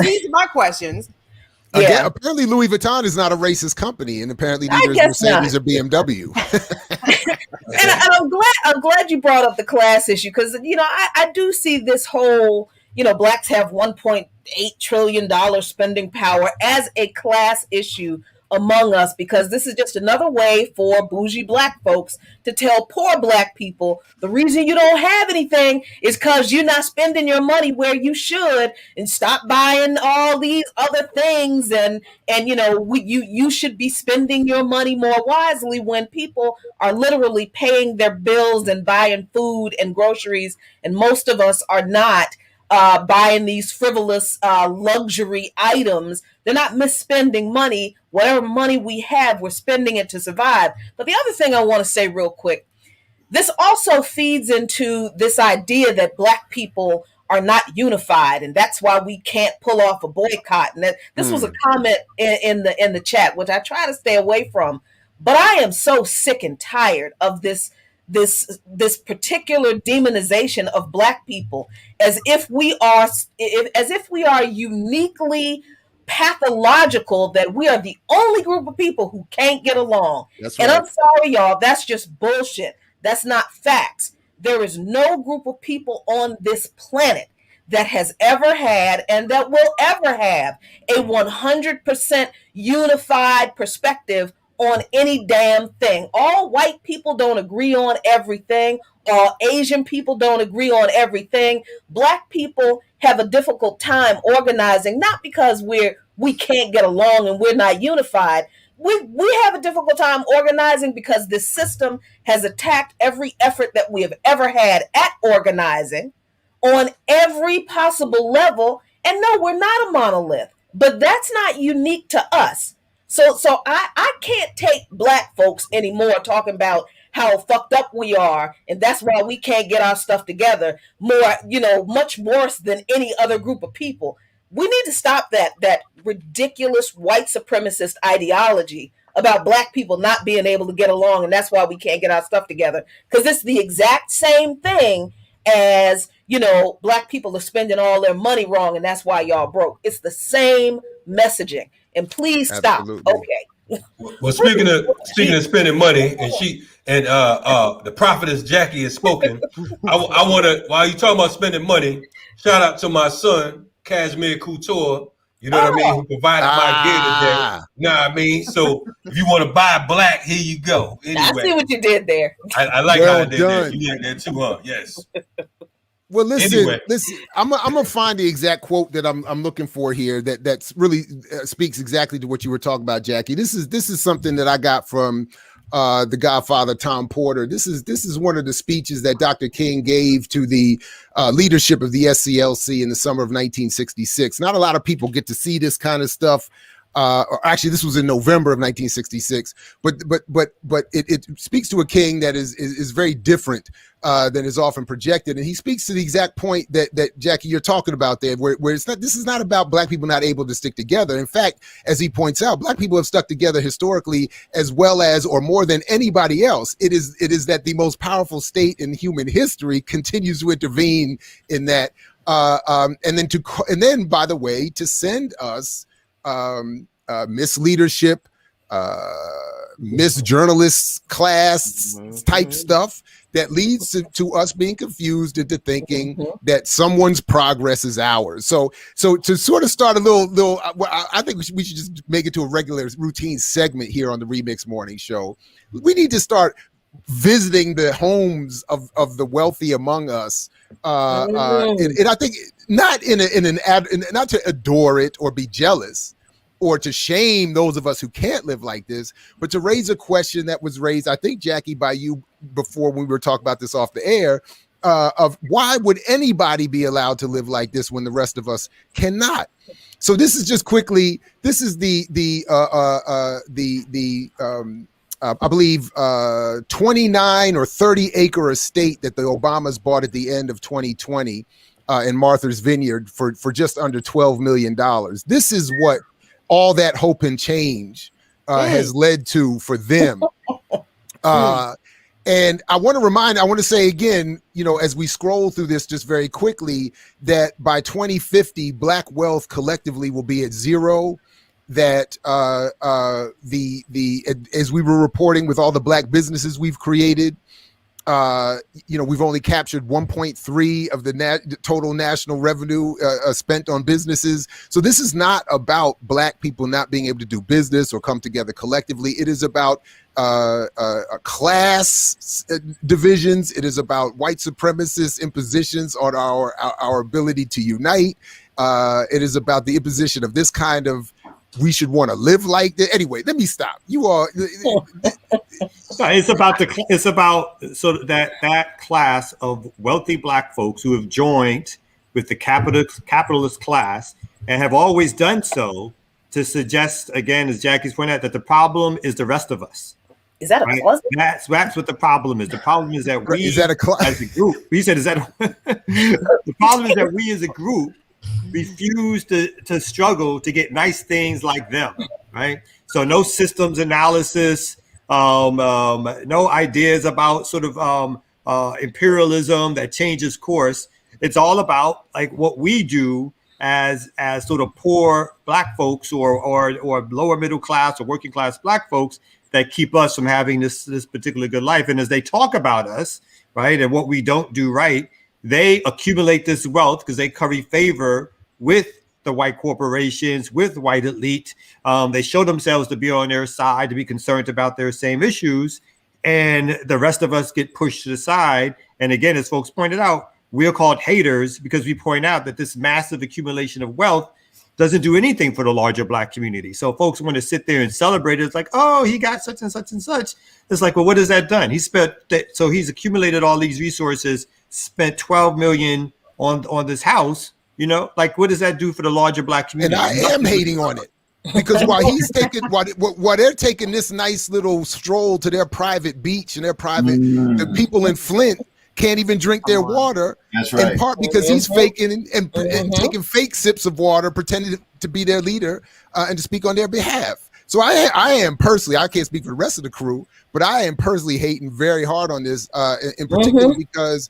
these are my questions. Again, apparently Louis Vuitton is not a racist company, and apparently neither is Mercedes or BMW. And I'm glad you brought up the class issue, because I do see this whole. Blacks have $1.8 trillion spending power as a class issue among us, because this is just another way for bougie Black folks to tell poor Black people the reason you don't have anything is because you're not spending your money where you should, and stop buying all these other things, and you should be spending your money more wisely, when people are literally paying their bills and buying food and groceries, and most of us are not. Buying these frivolous luxury items. They're not misspending money. Whatever money we have, we're spending it to survive. But the other thing I want to say real quick, this also feeds into this idea that Black people are not unified, and that's why we can't pull off a boycott. And this was a comment in the chat, which I try to stay away from. But I am so sick and tired of this particular demonization of Black people as if we are uniquely pathological, that we are the only group of people who can't get along. That's right. And I'm sorry, y'all, that's just bullshit. That's not facts. There is no group of people on this planet that has ever had and that will ever have a 100% unified perspective on any damn thing. All white people don't agree on everything. All Asian people don't agree on everything. Black people have a difficult time organizing, not because we can't get along and we're not unified. We have a difficult time organizing because this system has attacked every effort that we have ever had at organizing on every possible level. And no, we're not a monolith, but that's not unique to us. So I can't take Black folks anymore talking about how fucked up we are, and that's why we can't get our stuff together more, much worse than any other group of people. We need to stop that ridiculous white supremacist ideology about Black people not being able to get along, and that's why we can't get our stuff together. Because it's the exact same thing as, Black people are spending all their money wrong, and that's why y'all broke. It's the same messaging. And please stop. Absolutely. Okay, Well, speaking of spending money, and the prophetess Jackie has spoken. I want to, while you talking about spending money, shout out to my son Cashmere Couture. You know what I mean? Who provided my gear today? You know what I mean? So if you want to buy black, here you go. Anyway, I see what you did there. I like how I did that. You did that too, huh? Yes. Well, listen. I'm gonna find the exact quote that I'm looking for here. That's really speaks exactly to what you were talking about, Jackie. This is something that I got from the Godfather Tom Porter. This is one of the speeches that Dr. King gave to the leadership of the SCLC in the summer of 1966. Not a lot of people get to see this kind of stuff. Or actually, this was in November of 1966. But it speaks to a king that is very different than is often projected, and he speaks to the exact point that Jackie, you're talking about there, where it's not. This is not about black people not able to stick together. In fact, as he points out, black people have stuck together historically as well as or more than anybody else. It is that the most powerful state in human history continues to intervene in that, and then by the way, to send us misleadership, misjournalist class type stuff that leads to us being confused into thinking that someone's progress is ours. So to sort of start a little, I think we should just make it to a regular routine segment here on the Remix Morning Show. We need to start visiting the homes of the wealthy among us, and I think not not to adore it or be jealous or to shame those of us who can't live like this, but to raise a question that was raised, I think, Jackie, by you before when we were talking about this off the air, of why would anybody be allowed to live like this when the rest of us cannot? So this is just quickly. This is I believe 29 or 30 acre estate that the Obamas bought at the end of 2020 in Martha's Vineyard for just under $12 million. This is what all that hope and change has led to for them. And I want to say again, as we scroll through this just very quickly, that by 2050, black wealth collectively will be at zero. That as we were reporting with all the black businesses we've created, we've only captured 1.3 of the total national revenue spent on businesses. So this is not about black people not being able to do business or come together collectively. It is about class divisions. It is about white supremacist impositions on our ability to unite. It is about the imposition of this kind of we should want to live like that. Anyway, let me stop. You are. It's about that class of wealthy black folks who have joined with the capitalist class and have always done so to suggest, again, as Jackie's pointed out, that the problem is the rest of us. Is that a closet? That's what the problem is. The problem is that we, as a group, he said, the problem is that we as a group refuse to struggle to get nice things like them, right? So no systems analysis, no ideas about sort of imperialism that changes course. It's all about like what we do as sort of poor black folks or lower middle class or working class black folks that keep us from having this particular good life. And as they talk about us, right, and what we don't do right, they accumulate this wealth because they curry favor with the white corporations, with white elite. They show themselves to be on their side, to be concerned about their same issues. And the rest of us get pushed to the side. And again, as folks pointed out, we're called haters because we point out that this massive accumulation of wealth doesn't do anything for the larger black community. So folks want to sit there and celebrate it. It's like, oh, he got such and such and such. It's like, well, what has that done? He's accumulated all these resources, spent $12 million on this house. Like, what does that do for the larger black community? And I am hating on it because while they're taking this nice little stroll to their private beach and their private, the people in Flint can't even drink their water. That's right. In part because he's faking and taking fake sips of water, pretending to be their leader and to speak on their behalf. So I am personally, I can't speak for the rest of the crew, but I am personally hating very hard on this in particular because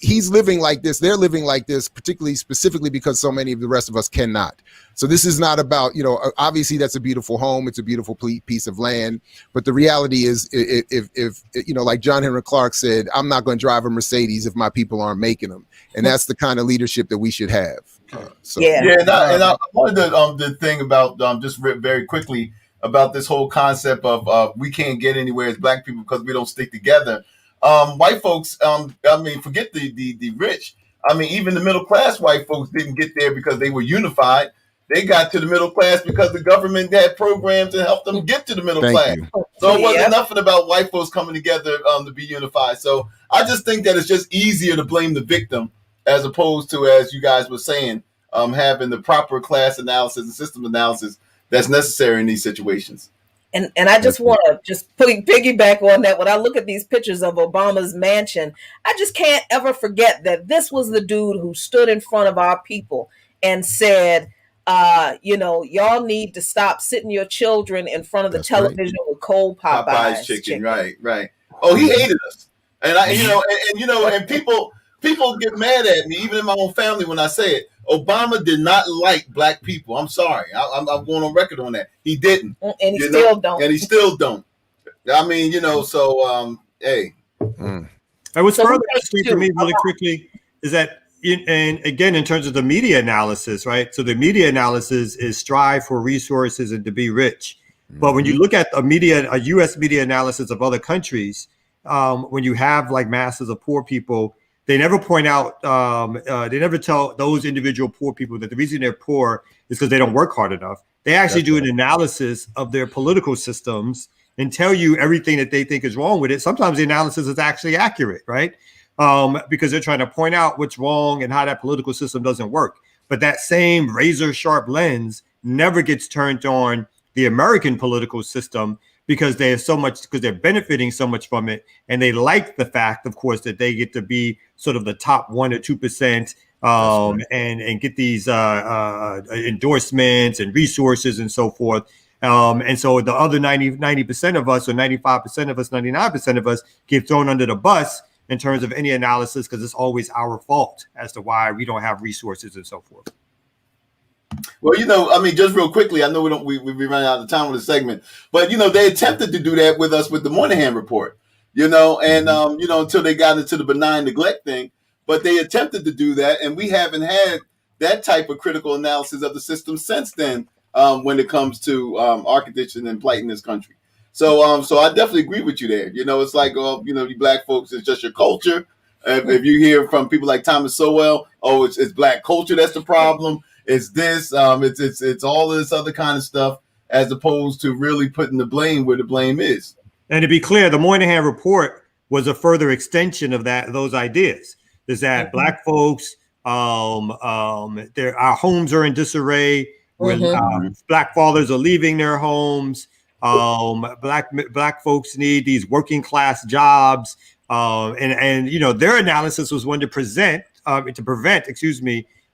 he's living like this. They're living like this, specifically because so many of the rest of us cannot. So this is not about, obviously that's a beautiful home. It's a beautiful piece of land. But the reality is, if like John Henrik Clarke said, I'm not going to drive a Mercedes if my people aren't making them. And that's the kind of leadership that we should have. And I wanted the thing about just very quickly about this whole concept of we can't get anywhere as Black people because we don't stick together. White folks, forget the rich. Even the middle class white folks didn't get there because they were unified. They got to the middle class because the government had programs to help them get to the middle class. So it wasn't nothing about white folks coming together to be unified. So I just think that it's just easier to blame the victim as opposed to, as you guys were saying, having the proper class analysis and system analysis that's necessary in these situations. And I just want to just piggyback on that. When I look at these pictures of Obama's mansion, I just can't ever forget that this was the dude who stood in front of our people and said, y'all need to stop sitting your children in front of the television with cold Popeyes chicken. Right. Oh, he hated us. And and people get mad at me, even in my own family, when I say it. Obama did not like Black people. I'm sorry. I'm going on record on that. He didn't. And he still don't. And he still don't. Hey. And what's further interesting for me really quickly is that, and again, in terms of the media analysis, right? So the media analysis is strive for resources and to be rich. But when you look at a U.S. media analysis of other countries, when you have like masses of poor people, they never point out, they never tell those individual poor people that the reason they're poor is because they don't work hard enough. They actually do an analysis of their political systems and tell you everything that they think is wrong with it. Sometimes the analysis is actually accurate, right? Because they're trying to point out what's wrong and how that political system doesn't work. But that same razor sharp lens never gets turned on the American political system because they're benefiting so much from it. And they like the fact, of course, that they get to be sort of the top 1 or 2%, and get these endorsements and resources and so forth. And so the other 90% of us, or 95% of us, 99% of us get thrown under the bus in terms of any analysis, because it's always our fault as to why we don't have resources and so forth. Well, just real quickly, I know we run out of time with the segment, but they attempted to do that with us with the Moynihan report, until they got into the benign neglect thing, but they attempted to do that, and we haven't had that type of critical analysis of the system since then, when it comes to architecture and plight in this country. So I definitely agree with you there. It's like, you Black folks, it's just your culture. If you hear from people like Thomas Sowell, it's Black culture that's the problem. It's this, it's all this other kind of stuff, as opposed to really putting the blame where the blame is. And to be clear, the Moynihan report was a further extension of those ideas. Is that Black folks, our homes are in disarray. When Black fathers are leaving their homes, Black folks need these working class jobs, and their analysis was one to prevent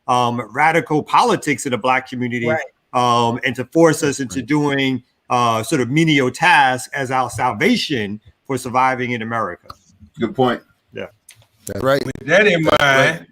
radical politics in the Black community, and to force us into doing sort of menial tasks as our salvation for surviving in America. Good point. Yeah, that's right. With that in mind,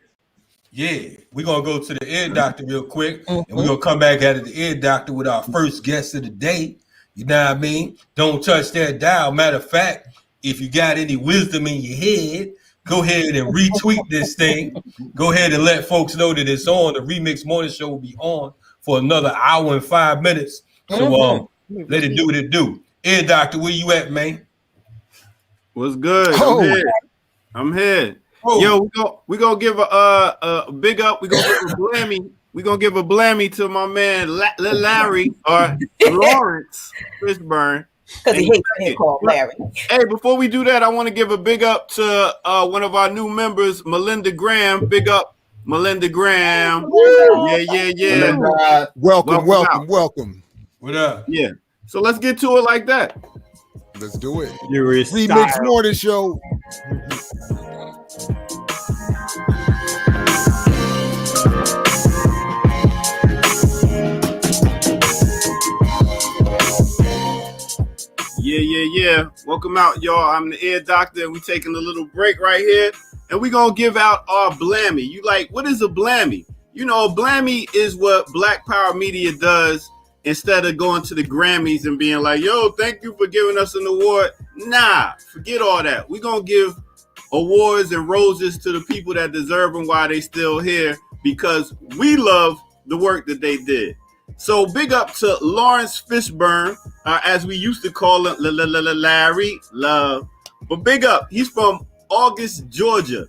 we're gonna go to the ear doctor real quick, and we're gonna come back at the ear doctor with our first guest of the day. You know what I mean? Don't touch that dial. Matter of fact, if you got any wisdom in your head, go ahead and retweet this thing. Go ahead and let folks know that it's on. The Remix Morning Show will be on for another hour and 5 minutes. So let it do what it do. Ear doctor, where you at, man? What's good? I'm here. Yo, we gonna give a big up. We gonna give a blammy. We gonna give a blammy to my man Larry or Lawrence Fishburne. Because he hates being called Larry. Hey, before we do that, I want to give a big up to one of our new members, Melinda Graham. Big up, Melinda Graham. Yeah. Welcome. What up? Yeah. So let's get to it like that. Let's do it. Remix Morning Show. Yeah. Welcome out, y'all. I'm the ear doctor, and we're taking a little break right here. and we're gonna give out our Blammy. You like, what is a Blammy? You know, a Blammy is what Black Power Media does instead of going to the Grammys and being like, yo, thank you for giving us an award. Nah, forget all that. We're gonna give awards and roses to the people that deserve them while they still here, because we love the work that they did. So big up to Lawrence Fishburne, as we used to call him, Larry Love. But big up, he's from Augusta, Georgia.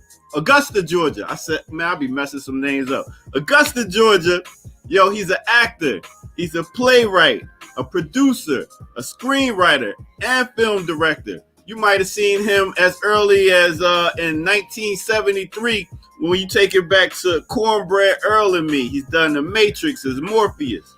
I said, man, I'll be messing some names up. Augusta, Georgia. Yo, he's an actor. He's a playwright, a producer, a screenwriter, and film director. You might have seen him as early as in 1973, when you take it back to Cornbread Earl and Me. He's done The Matrix as Morpheus,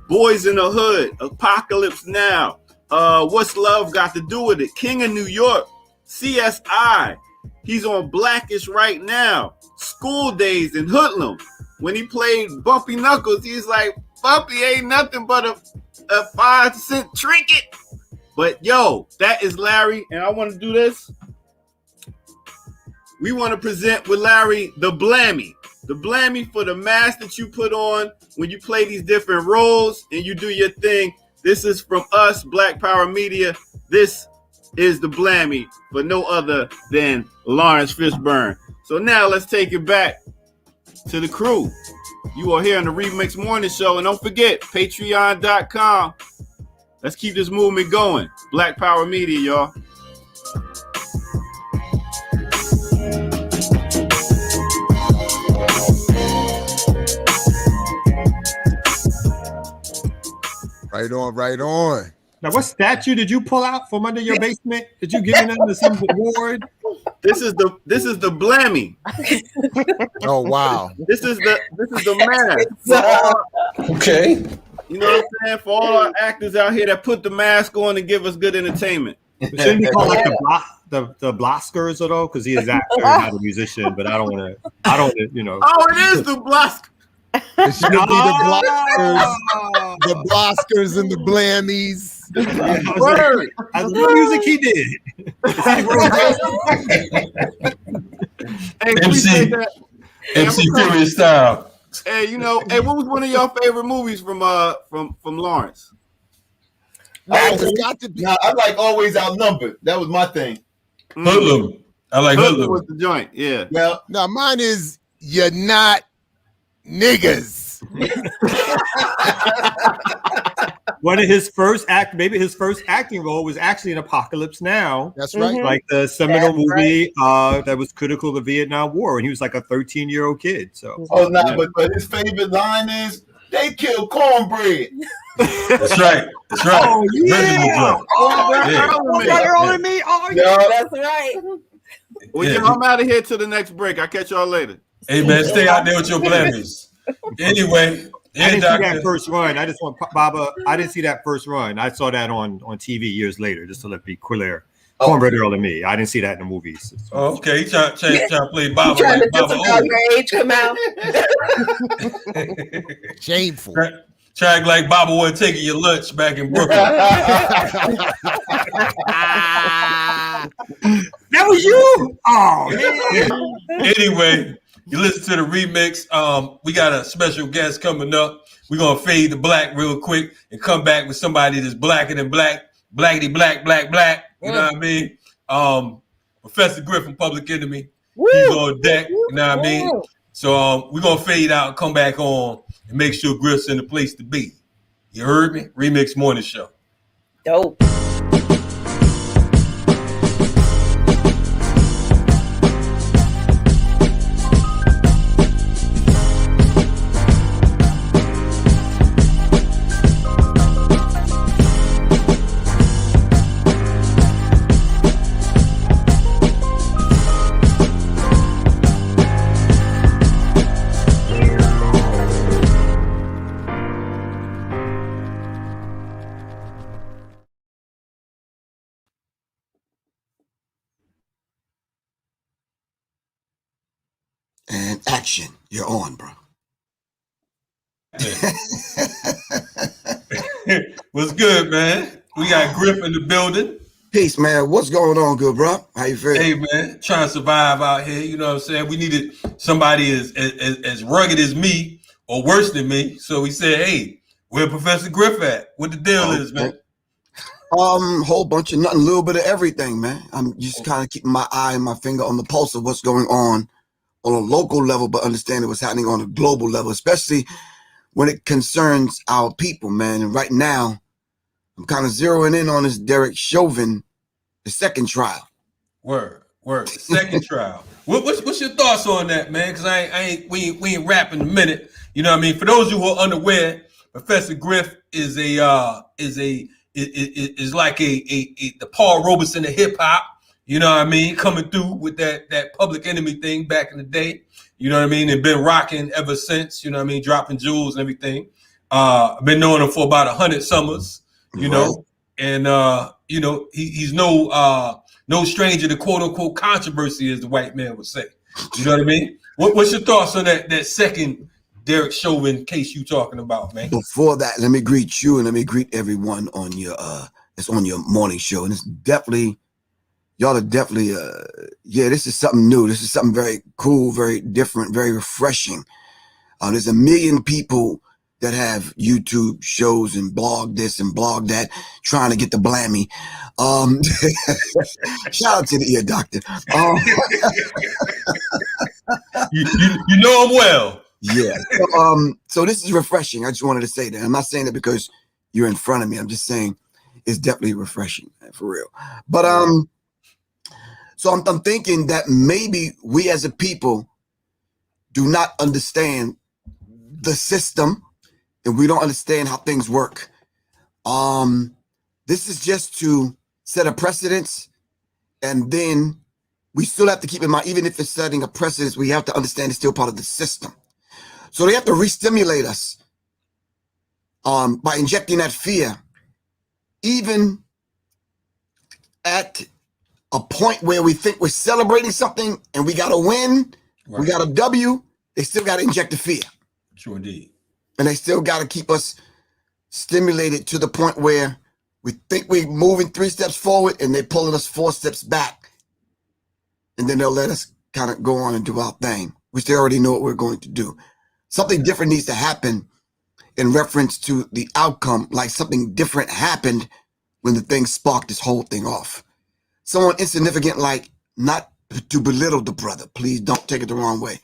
Boys in the Hood, Apocalypse Now, What's Love Got to Do with It, King of New York, CSI. He's on Blackish right now, School Days, and Hoodlum. When he played Bumpy Knuckles, he's like, Bumpy ain't nothing but a 5-cent trinket. But yo, that is Larry, and I want to do this. We want to present with Larry the Blammy. The Blammy for the mask that you put on when you play these different roles and you do your thing. This is from us, Black Power Media. This is the Blammy for no other than Lawrence Fishburne. So now let's take it back to the crew. You are here on the Remix Morning Show. And don't forget, patreon.com. Let's keep this movement going. Black Power Media, y'all. Right on, right on. Now, what statue did you pull out from under your basement? Did you give them some award? This is the Blammy. Oh wow. This is the mask. Okay. You know what I'm saying? For all our actors out here that put the mask on and give us good entertainment. Shouldn't be called like the Bloskers or though? Because he is actor, not a musician. But I don't want to, you know. Oh, it is the Blosk. It should be the Bloskers and the Blammies. Yeah, word. Like, the music he did. Hey, MC Furious style. Hey, you know, hey, what was one of your favorite movies from Lawrence? Got to be. Nah, I like Always Outnumbered. That was my thing. Hoodlum. I like Hoodlum Hoodlum. was the joint. Yeah. Well, Now mine is You're Not Niggas. One of his first acting role was actually in Apocalypse Now. That's right. Like the seminal movie that was critical of the Vietnam War, and he was like a 13-year-old kid. So, but his favorite line is, "They killed cornbread." That's right. That's right. Oh yeah. Earl and Me. Oh yeah. That's right. Well, yeah, I'm out of here till the next break. I'll catch y'all later. Hey man, stay out there with your blammies. Anyway, I didn't see that first run. I just want Baba. I didn't see that first run. I saw that on TV years later, just to let be clear. Cornbread Earl and Me. I didn't see that in the movies. So. Oh, okay. He trying to play Baba. Trying to Baba disavow your age, come out. Shameful. Trying like Baba wasn't taking your lunch back in Brooklyn. That was you. Oh man. Anyway, you listen to the remix. We got a special guest coming up. We're gonna fade the black real quick and come back with somebody that's blacker than black, blackity black, black, black. You know what I mean? Professor Griffin, Public Enemy. He's on deck. You know what I mean? So we're gonna fade out and come back on and make sure Griff's in the place to be. You heard me? Remix Morning Show. Dope. And action. You're on, bro. What's good, man? We got Griff in the building. Peace, man. What's going on, good bro? How you feel? Hey, man, trying to survive out here. You know what I'm saying? We needed somebody as rugged as me or worse than me. So we said, hey, where Professor Griff at? What the deal is, man? Whole bunch of nothing, a little bit of everything, man. I'm just kind of keeping my eye and my finger on the pulse of what's going on a local level, but understanding what's happening on a global level, especially when it concerns our people, man. And right now, I'm kind of zeroing in on this Derek Chauvin, the second trial. Word. Second trial. What's your thoughts on that, man? Because we ain't rapping a minute. You know what I mean? For those of you who are unaware, Professor Griff is like the Paul Robeson of hip hop. You know what I mean? Coming through with that Public Enemy thing back in the day. You know what I mean? And been rocking ever since. You know what I mean? Dropping jewels and everything. I've been knowing him for about 100 summers. You know, and you know, he's no stranger to quote unquote controversy, as the white man would say. You know what I mean? What's your thoughts on that second Derek Chauvin case you talking about, man? Before that, let me greet you and let me greet everyone on your it's on your morning show. And it's definitely, y'all are definitely this is something new. This is something very cool, very different, very refreshing. There's a million people that have YouTube shows and blog this and blog that, trying to get the blammy. Shout out to the ear doctor. You know him well. Yeah. So this is refreshing. I just wanted to say that. I'm not saying that because you're in front of me. I'm just saying it's definitely refreshing, for real. But so I'm thinking that maybe we as a people do not understand the system. And we don't understand how things work. This is just to set a precedence, and then we still have to keep in mind, even if it's setting a precedence, we have to understand it's still part of the system. So they have to re-stimulate us by injecting that fear, even at a point where we think we're celebrating something and we got to win, we got a W, they still got to inject the fear. Sure indeed. And they still got to keep us stimulated to the point where we think we're moving 3 steps forward and they're pulling us 4 steps back. And then they'll let us kind of go on and do our thing, which they already know what we're going to do. Something different needs to happen in reference to the outcome, like something different happened when the thing sparked this whole thing off. Someone insignificant, like, not to belittle the brother, please don't take it the wrong way.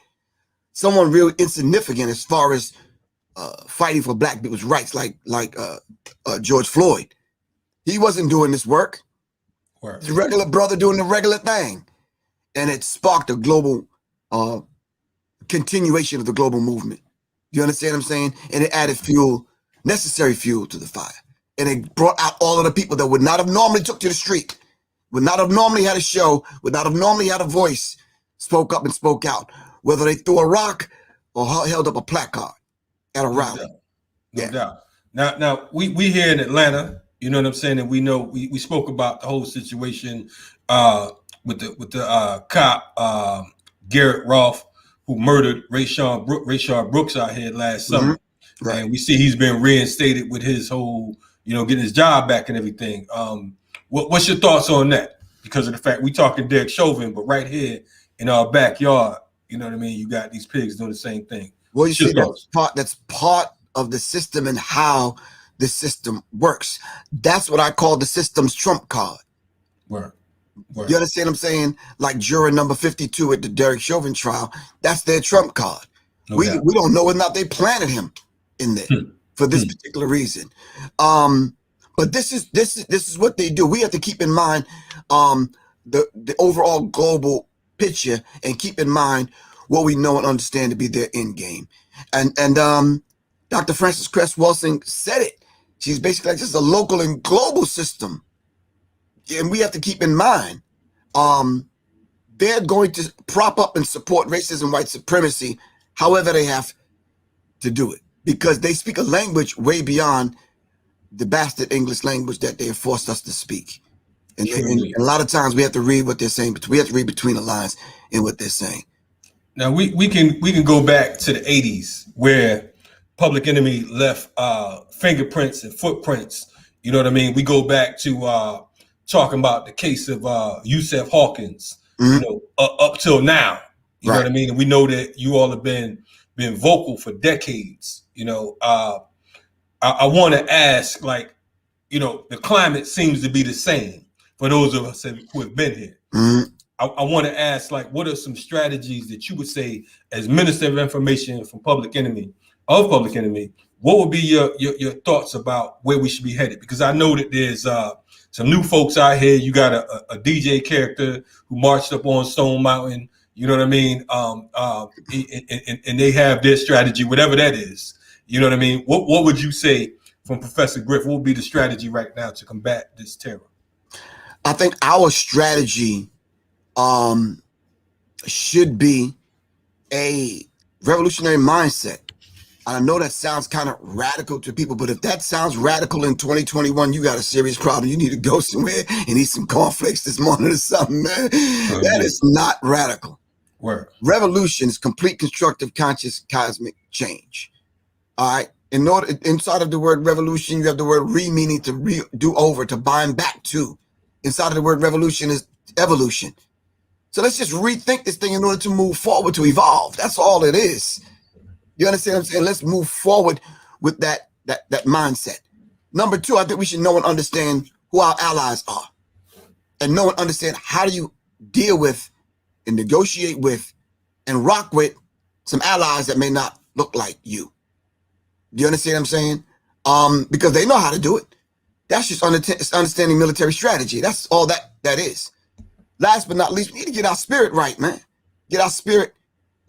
Someone real insignificant as far as fighting for black people's rights, like George Floyd. He wasn't doing this work. He's a regular brother doing the regular thing. And it sparked a global continuation of the global movement. You understand what I'm saying? And it added fuel, necessary fuel to the fire. And it brought out all of the people that would not have normally took to the street, would not have normally had a show, would not have normally had a voice, spoke up and spoke out, whether they threw a rock or held up a placard at a rally. No doubt. Now we here in Atlanta, you know what I'm saying, and we know we spoke about the whole situation with the cop Garrett Rolfe, who murdered Rayshard Brooks out here last summer. Right. And we see he's been reinstated with his whole, getting his job back and everything. What's your thoughts on that? Because of the fact we talking Derek Chauvin, but right here in our backyard, you know what I mean, you got these pigs doing the same thing. Well, you see, that's part of the system and how the system works. That's what I call the system's trump card. Word. You understand what I'm saying? Like juror number 52 at the Derek Chauvin trial, that's their trump card. We don't know whether or not they planted him in there for this particular reason. But this is what they do. We have to keep in mind the overall global picture and keep in mind what we know and understand to be their end game. And Dr. Frances Cress Welsing said it. She's basically like, this is a local and global system. And we have to keep in mind, they're going to prop up and support racism, white supremacy, however they have to do it, because they speak a language way beyond the bastard English language that they have forced us to speak. And a lot of times we have to read what they're saying, but we have to read between the lines in what they're saying. Now we can go back to the 80s where Public Enemy left fingerprints and footprints. You know what I mean? We go back to talking about the case of Yusef Hawkins, you know, up till now. You know what I mean? And we know that you all have been vocal for decades. You know, I want to ask, like, you know, the climate seems to be the same for those of us who have been here. I want to ask, like, what are some strategies that you would say as Minister of Information from Public Enemy, what would be your thoughts about where we should be headed? Because I know that there's some new folks out here. You got a DJ character who marched up on Stone Mountain, you know what I mean? And they have their strategy, whatever that is. You know what I mean? What would you say from Professor Griff? What would be the strategy right now to combat this terror? I think our strategy should be a revolutionary mindset. I know that sounds kind of radical to people, but if that sounds radical in 2021, you got a serious problem. You need to go somewhere and eat some cornflakes this morning or something, man. That is not radical. Word. Revolution is complete constructive conscious cosmic change. All right. Inside of the word revolution, you have the word meaning to do over, to bind back to. Inside of the word revolution is evolution. So let's just rethink this thing in order to move forward, to evolve. That's all it is. You understand what I'm saying? Let's move forward with that mindset. Number two, I think we should know and understand who our allies are, and know and understand how do you deal with and negotiate with and rock with some allies that may not look like you. Do you understand what I'm saying? Because they know how to do it. That's just understanding military strategy. That's all that is. Last but not least, we need to get our spirit right, man. Get our spirit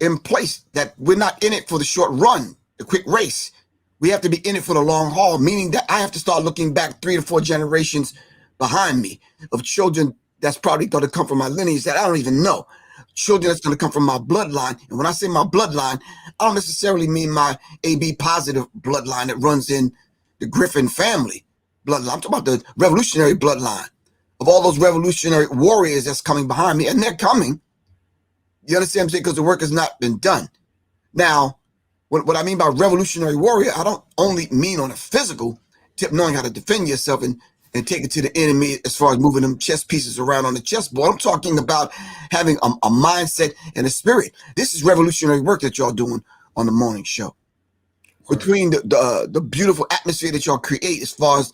in place, that we're not in it for the short run, the quick race. We have to be in it for the long haul, meaning that I have to start looking back 3 to 4 generations behind me of children that's probably going to come from my lineage that I don't even know. Children that's going to come from my bloodline. And when I say my bloodline, I don't necessarily mean my AB positive bloodline that runs in the Griffin family bloodline. I'm talking about the revolutionary bloodline of all those revolutionary warriors that's coming behind me, and they're coming. You understand what I'm saying? Because the work has not been done. Now, what I mean by revolutionary warrior, I don't only mean on a physical tip, knowing how to defend yourself and take it to the enemy as far as moving them chess pieces around on the chessboard. I'm talking about having a mindset and a spirit. This is revolutionary work that y'all doing on the morning show. Between the beautiful atmosphere that y'all create as far as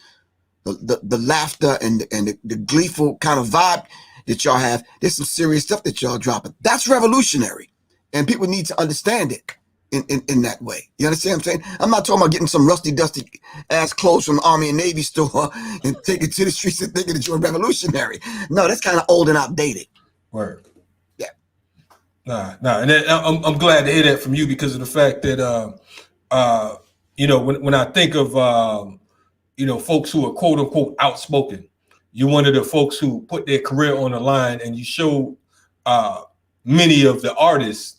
the laughter and the gleeful kind of vibe that y'all have, there's some serious stuff that y'all dropping. That's revolutionary, and people need to understand it in that way. You understand what I'm saying? I'm not talking about getting some rusty, dusty ass clothes from the Army and Navy store and take it to the streets and thinking that you're revolutionary. No, that's kind of old and outdated. Word. Yeah. Nah. And I'm glad to hear that from you, because of the fact that you know, when I think of you know, folks who are quote unquote outspoken, you're one of the folks who put their career on the line, and you show many of the artists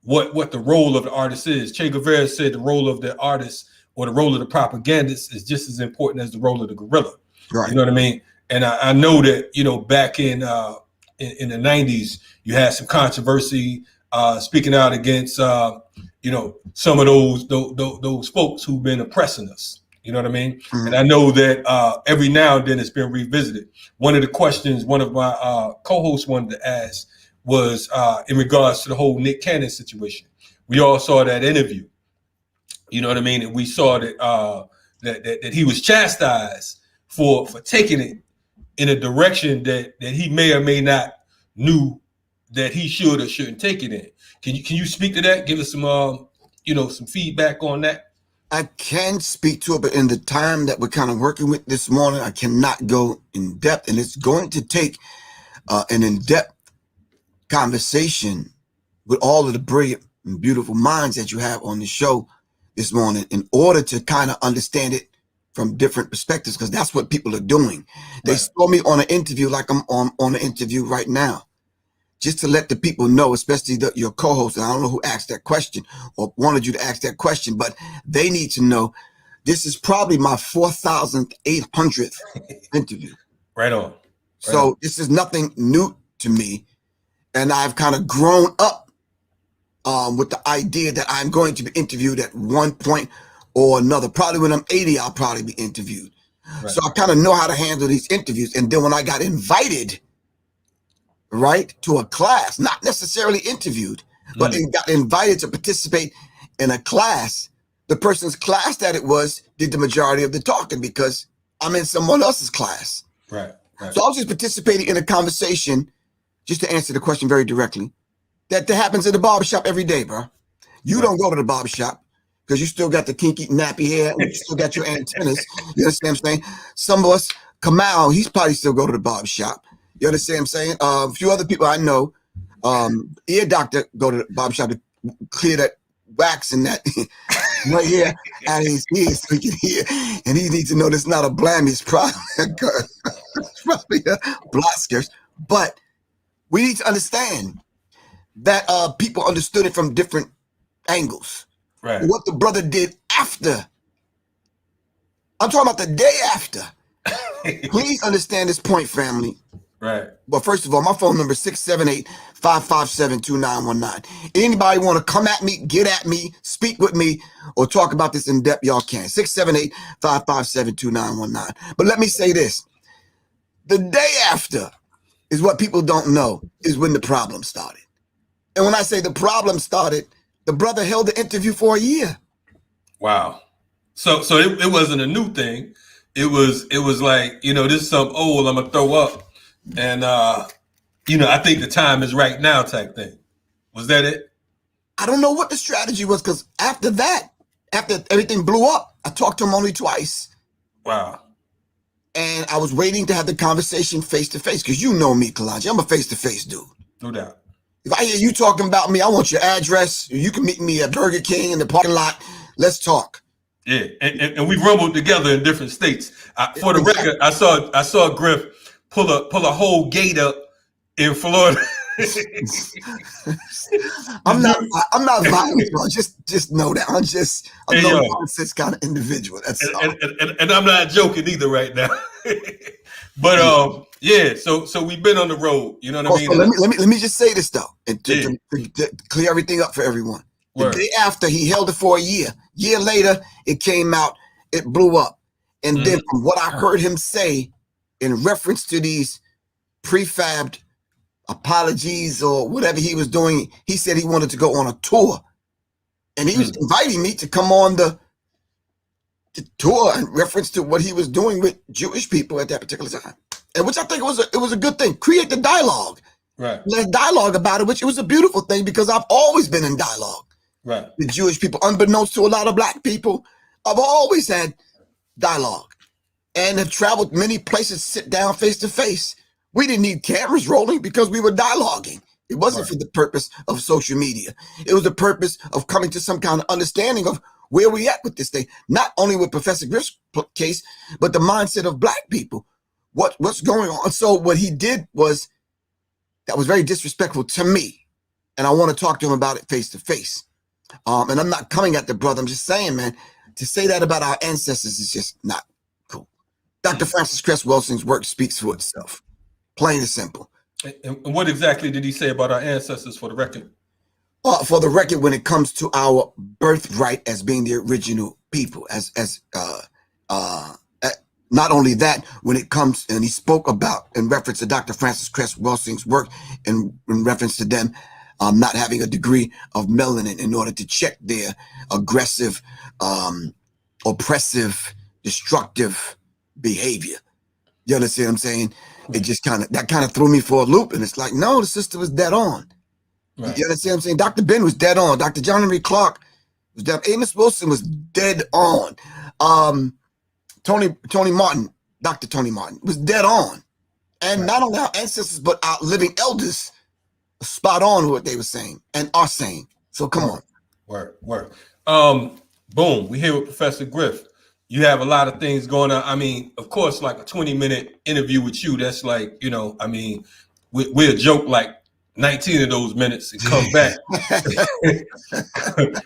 what the role of the artist is. Che Guevara said the role of the artist, or the role of the propagandist, is just as important as the role of the guerrilla. Right. You know what I mean? And I know that, you know, back in the 90s, you had some controversy speaking out against you know, some of those folks who've been oppressing us. You know what I mean? Mm-hmm. And I know that every now and then it's been revisited. One of the questions one of my co-hosts wanted to ask was in regards to the whole Nick Cannon situation. We all saw that interview. You know what I mean? And we saw that that he was chastised for taking it in a direction that he may or may not knew that he should or shouldn't take it in. Can you speak to that? Give us some you know, some feedback on that. I can speak to it, but in the time that we're kind of working with this morning, I cannot go in depth, and it's going to take an in-depth conversation with all of the brilliant and beautiful minds that you have on the show this morning in order to kind of understand it from different perspectives, because that's what people are doing. They saw me on an interview like I'm on an interview right now, just to let the people know, especially your co-host, and I don't know who asked that question or wanted you to ask that question, but they need to know this is probably my 4,800th interview. Right on. So this is nothing new to me. And I've kind of grown up with the idea that I'm going to be interviewed at one point or another. Probably when I'm 80, I'll probably be interviewed. Right. So I kind of know how to handle these interviews. And then when I got invited, right, to a class, not necessarily interviewed, but got invited to participate in a class, the person's class that it was did the majority of the talking because I'm in someone else's class. Right. So I was just participating in a conversation, just to answer the question very directly, that happens in the barbershop every day, bro. You don't go to the barbershop because you still got the kinky nappy hair and you still got your antennas. You understand what I'm saying? Some of us, Kamal, he's probably still go to the barbershop. You understand what I'm saying? A few other people I know, ear doctor go to the barbershop to clear that wax and that right here out of his ears so he can hear. And he needs to know that's not a blemish, probably a bloskers. But we need to understand that people understood it from different angles. Right. What the brother did after. I'm talking about the day after. Please understand this point, family. Right. But first of all, my phone number is 678-557-2919. Anybody want to come at me, get at me, speak with me, or talk about this in depth, y'all can. 678-557-2919. But let me say this. The day after is what people don't know is when the problem started. And when I say the problem started, the brother held the interview for a year. Wow. So it wasn't a new thing. It was like, this is something old I'm gonna throw up. And I think the time is right now type thing. Was that it? I don't know what the strategy was, because after that, after everything blew up, I talked to him only twice. Wow. And I was waiting to have the conversation face to face, because you know me, Kalonji. I'm a face to face dude. No doubt. If I hear you talking about me, I want your address. You can meet me at Burger King in the parking lot. Let's talk. Yeah, and we rumbled together in different states. For the record, I saw Griff pull a whole gate up in Florida. I'm not violent, bro. Just know that. I'm a no nonsense kind of individual. That's and I'm not joking either right now. But so we've been on the road. You know what I mean? Let me just say this though, and to clear everything up for everyone. The day after, he held it for a year. Year later, it came out. It blew up. And then from what I heard him say in reference to these prefabbed apologies or whatever he was doing, he said he wanted to go on a tour. And he was inviting me to come on the tour in reference to what he was doing with Jewish people at that particular time. And which I think it was a good thing. Create the dialogue. Right. Let's dialogue about it, which it was a beautiful thing because I've always been in dialogue. Right. The Jewish people, unbeknownst to a lot of black people, I've always had dialogue and have traveled many places, sit down face to face. We didn't need cameras rolling because we were dialoguing. It wasn't for the purpose of social media. It was the purpose of coming to some kind of understanding of where we at with this thing, not only with Professor Griff's case, but the mindset of black people. What's going on? So what he did was, that was very disrespectful to me. And I want to talk to him about it face to face. And I'm not coming at the brother. I'm just saying, man, to say that about our ancestors is just not cool. Dr. Francis Cress Welsing's work speaks for itself. Plain and simple. And what exactly did he say about our ancestors for the record? For the record, when it comes to our birthright as being the original people, not only that, when it comes, and he spoke about in reference to Dr. Francis Cress Welsing's work in reference to them not having a degree of melanin in order to check their aggressive, oppressive, destructive behavior. You understand what I'm saying? It just kind of threw me for a loop. And it's like, no, the sister was dead on. Right. You understand what I'm saying? Dr. Ben was dead on. Dr. John Henry Clark was dead. Amos Wilson was dead on. Tony Martin, Dr. Tony Martin was dead on. And not only our ancestors, but our living elders spot on what they were saying and are saying. So come on. Word. Boom. We here with Professor Griff. You have a lot of things going on. I mean, of course, like a 20-minute interview with you, that's like, we'll joke like 19 of those minutes and come back.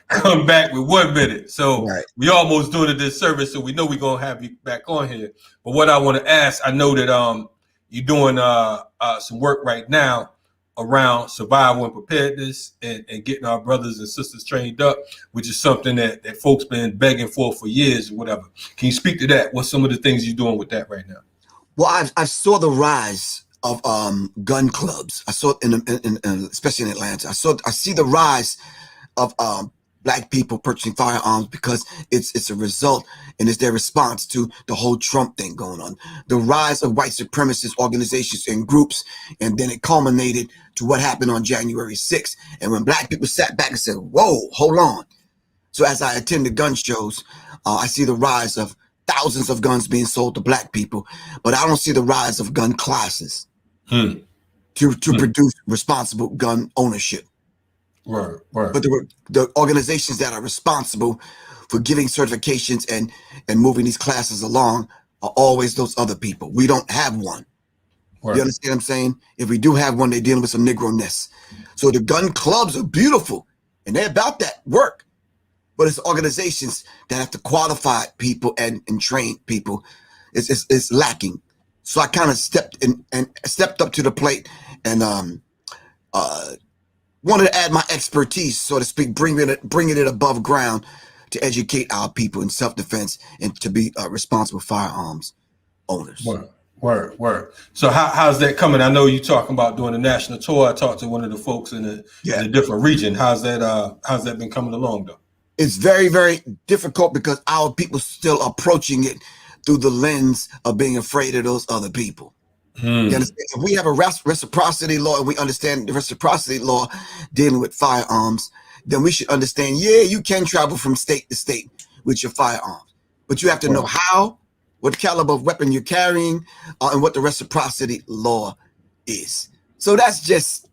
Come back with 1 minute. So we almost doing a disservice, so we know we're going to have you back on here. But what I want to ask, I know that you're doing some work right now around survival and preparedness and getting our brothers and sisters trained up, which is something that folks been begging for years or whatever. Can you speak to that? What's some of the things you're doing with that right now? Well, I saw the rise of gun clubs. I saw it especially in Atlanta. I see the rise of Black people purchasing firearms because it's a result and it's their response to the whole Trump thing going on. The rise of white supremacist organizations and groups, and then it culminated to what happened on January 6th. And when Black people sat back and said, whoa, hold on. So as I attend the gun shows, I see the rise of thousands of guns being sold to Black people, but I don't see the rise of gun classes to produce responsible gun ownership. Right. But the organizations that are responsible for giving certifications and moving these classes along are always those other people. We don't have one. Right. You understand what I'm saying? If we do have one, they're dealing with some Negro-ness. So the gun clubs are beautiful and they're about that work. But it's organizations that have to qualify people and train people. It's lacking. So I kind of stepped up to the plate and wanted to add my expertise, so to speak, bringing it above ground to educate our people in self-defense and to be responsible firearms owners. Word. So how's that coming? I know you're talking about doing a national tour. I talked to one of the folks in a different region. How's that been coming along though? It's very, very difficult because our people still approaching it through the lens of being afraid of those other people. You understand? If we have a reciprocity law and we understand the reciprocity law dealing with firearms, then we should understand, you can travel from state to state with your firearms, but you have to know how, what caliber of weapon you're carrying, and what the reciprocity law is. So it's just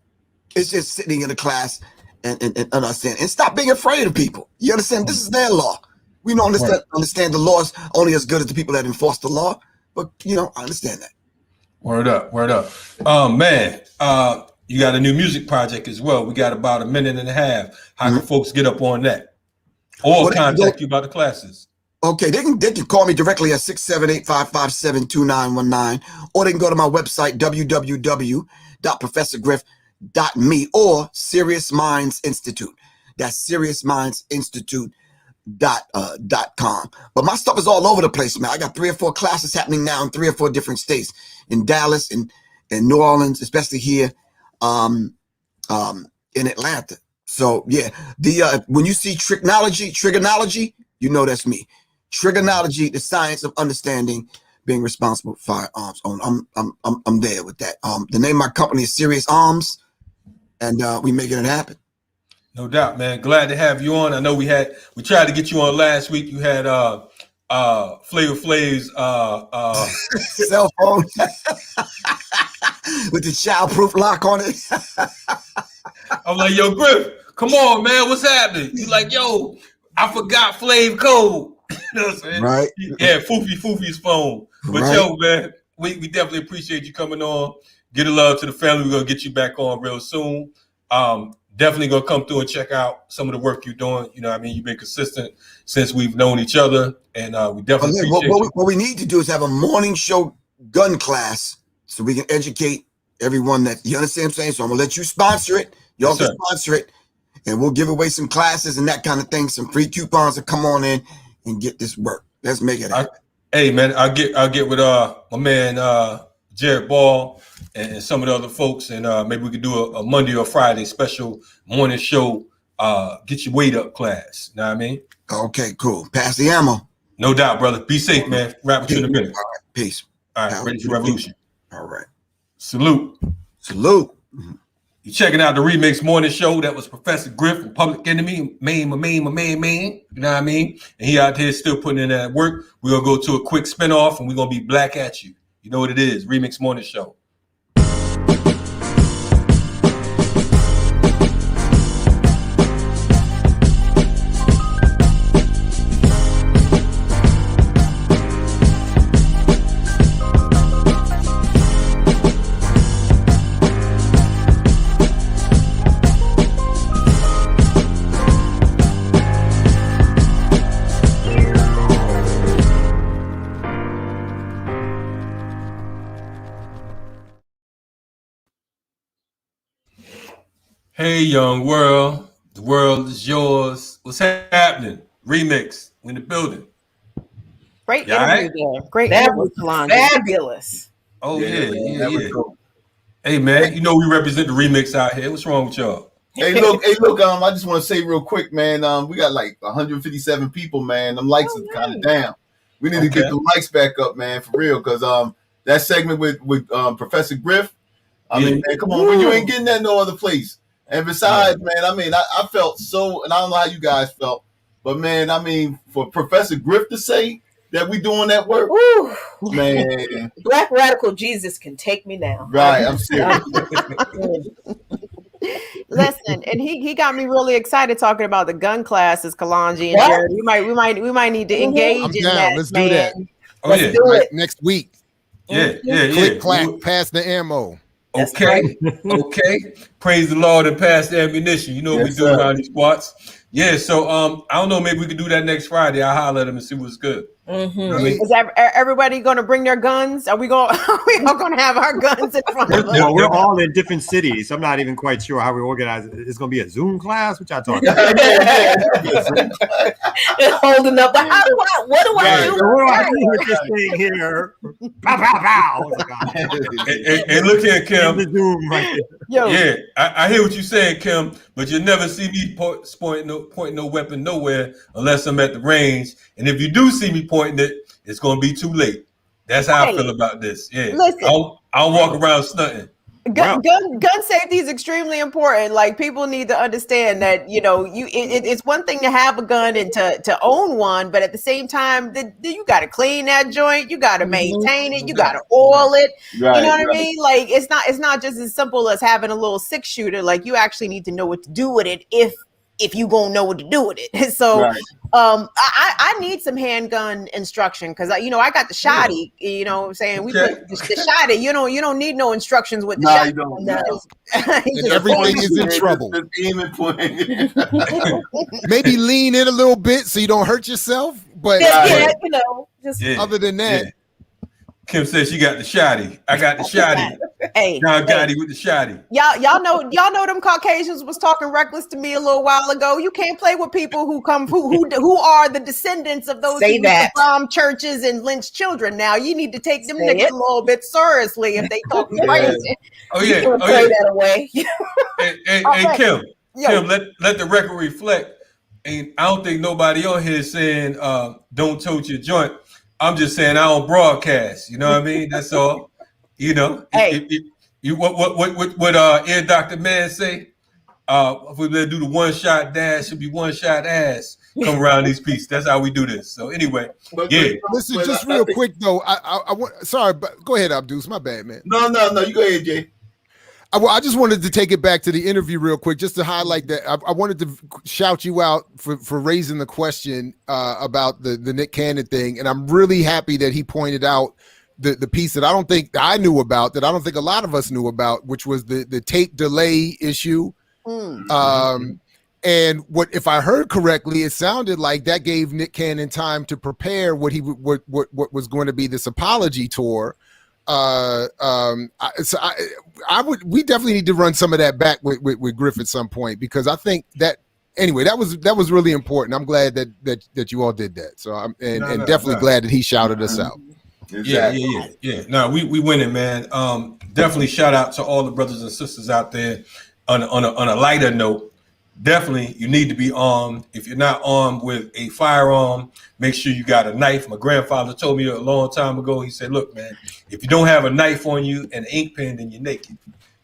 sitting in a class and understand and stop being afraid of people. You understand? This is their law. We don't understand the laws only as good as the people that enforce the law, but I understand that. Word up. Man, you got a new music project as well. We got about a minute and a half. How can folks get up on that? Or contact you about the classes? Okay, they can call me directly at 678-557-2919, or they can go to my website, www.professorgriff.me, or Serious Minds Institute. That's Serious Minds Institute. .com. But my stuff is all over the place, man. I got 3 or 4 classes happening now in 3 or 4 different states, in Dallas and New Orleans, especially here in Atlanta. So yeah, when you see trigonology, you know that's me. Trigonology, the science of understanding being responsible for firearms owner. I'm there with that. The name of my company is Serious Arms, and we making it happen. No doubt, man. Glad to have you on. I know we tried to get you on last week. You had Flavor Flav's cell phone with the childproof lock on it. I'm like, yo, Griff, come on, man. What's happening? You like, yo, I forgot Flav code. You know what I'm saying? Right. Yeah, Foofy's phone. But yo, man, we definitely appreciate you coming on. Get a love to the family. We're gonna get you back on real soon. Definitely gonna come through and check out some of the work you're doing. You've been consistent since we've known each other, and we definitely appreciate you. What we need to do is have a morning show gun class so we can educate everyone that, you understand what I'm saying? So I'm gonna let you sponsor it. Y'all can sponsor it, and we'll give away some classes and that kind of thing, some free coupons to come on in and get this work. Let's make it happen. Hey man, I'll get with my man Jared Ball and some of the other folks, and maybe we could do a Monday or Friday special morning show, get your weight up class. Know what I mean? Okay, cool. Pass the ammo. No doubt, brother. Be safe, man. Wrap with you in a minute. All right, peace. All right, ready for revolution. All right. Salute. You checking out the RemiX Morning Show. That was Professor Griff from Public Enemy, my main. You know what I mean? And he out here still putting in that work. We're going to go to a quick spinoff, and we're going to be Black at You. You know what it is, RemiX Morning Show. Hey, young world. The world is yours. What's happening? Remix in the building. Great You interview right? there. Great That interview, was Kalonji. fabulous. Oh, that was cool. Hey, man, you know we represent the Remix out here. What's wrong with y'all? Hey, look, I just want to say real quick, man. We got like 157 people, man. Them likes are kind of down. We need to get the likes back up, man, for real. Because that segment with Professor Griff, I mean, man, come on, you ain't getting that no other place. And besides, man, I mean, I felt so, and I don't know how you guys felt, but man, I mean, for Professor Griff to say that we doing that work, Woo. man. Black radical Jesus can take me now. Right, I'm serious. Listen, and he got me really excited talking about the gun classes, Kalonji and Jared. We might need to engage in that. Let's do that. Oh, Let's yeah. do it. Next week. Yeah. Click, clack, pass the ammo. Okay. Okay. Praise the Lord and pass the ammunition. You know what we do around these spots. Yeah, so I don't know, maybe we could do that next Friday. I'll holler at them and see what's good. Mm-hmm. You know what I mean? Is everybody going to bring their guns? Are we all going to have our guns in front of us? No, we're all in different cities. I'm not even quite sure how we organize it. It's going to be a Zoom class, which I talking about. Holding up. What do I do? What do I do with this thing here? Pow, pow, pow. And look here, Kim. The Zoom right there. Yo. Yeah, I hear what you're saying, Kim, but you'll never see me point no weapon nowhere unless I'm at the range. And if you do see me pointing it, it's going to be too late. That's how I feel about this. Yeah, listen, I'll walk around stunting. Gun safety is extremely important. Like, people need to understand that, you know, it's one thing to have a gun and to own one, but at the same time, you got to clean that joint, you got to maintain it, you got to oil it. Right, you know what I mean? Like, it's not just as simple as having a little 6-shooter. Like, you actually need to know what to do with it if you gonna know what to do with it. So I need some handgun instruction, because I got the shotty, you know what I'm saying? We put the shotty, you don't need no instructions with the shotty. And everything is in trouble. Maybe lean in a little bit so you don't hurt yourself. But other than that. Kim says she got the shotty. I got the shotty. Hey, John Gotti with the shotty. Y'all know them Caucasians was talking reckless to me a little while ago. You can't play with people who are the descendants of those who bomb churches and lynch children. Now you need to take them niggas a little bit seriously if they talk crazy. Oh yeah, play that away. Hey, Kim, let the record reflect. And I don't think nobody on here is saying don't tote your joint. I'm just saying I don't broadcast. You know what I mean? That's all. You know. Hey. What Ear Dr. Man say? If we're gonna do the one shot dash, should be one shot ass. Come around these pieces. That's how we do this. So anyway, Listen, just real quick though. I want. Sorry, but go ahead, Abdus. My bad, man. No. You go ahead, Jay. I just wanted to take it back to the interview real quick, just to highlight that. I wanted to shout you out for raising the question about the Nick Cannon thing, and I'm really happy that he pointed out the piece that I don't think I knew about, that I don't think a lot of us knew about, which was the tape delay issue. And what, if I heard correctly, it sounded like that gave Nick Cannon time to prepare what was going to be this apology tour. We definitely need to run some of that back with Griff at some point, because I think that anyway, that was really important. I'm glad that you all did that. So I'm definitely glad that he shouted us out. Exactly. Yeah. No, we winning, man. Definitely shout out to all the brothers and sisters out there. On a lighter note, definitely you need to be armed. If you're not armed with a firearm, make sure you got a knife. My grandfather told me a long time ago, he said, look, man, if you don't have a knife on you and an ink pen, then you're naked.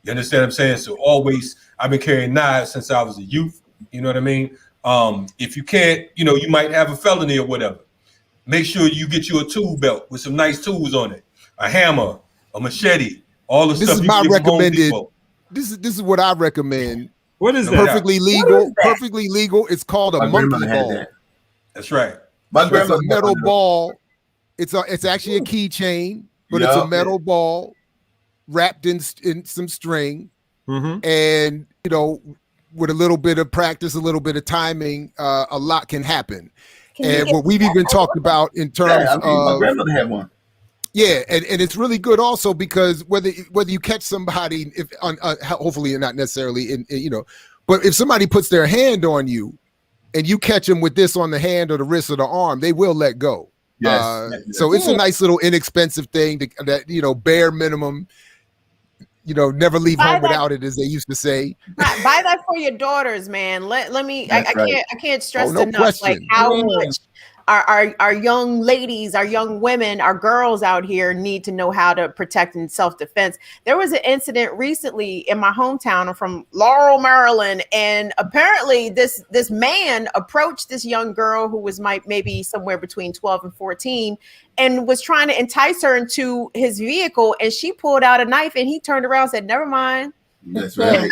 You understand what I'm saying? So always, I've been carrying knives since I was a youth. You know what I mean? If you can't, you might have a felony or whatever. Make sure you get you a tool belt with some nice tools on it. A hammer, a machete, all the stuff. This is my recommended. This is what I recommend. What is that? Perfectly legal. Perfectly legal. It's called a monkey ball. That's right. It's a metal ball. It's actually a keychain, but it's a metal ball wrapped in some string, and with a little bit of practice, a little bit of timing, a lot can happen. And what we've even talked about in terms of, my grandmother had one. Yeah, and it's really good also because whether you catch somebody, if hopefully not necessarily but if somebody puts their hand on you and you catch them with this on the hand or the wrist or the arm, they will let go. Yes. So it's a nice little inexpensive thing that bare minimum. Never leave home without it, as they used to say. Buy that for your daughters, man. Let me. I can't stress enough question. like how much our young ladies, our young women, our girls out here need to know how to protect and self-defense. There was an incident recently in my hometown. I'm from Laurel, Maryland, and apparently this man approached this young girl who was maybe somewhere between 12 and 14 and was trying to entice her into his vehicle, and she pulled out a knife and he turned around and said, "Never mind." That's right.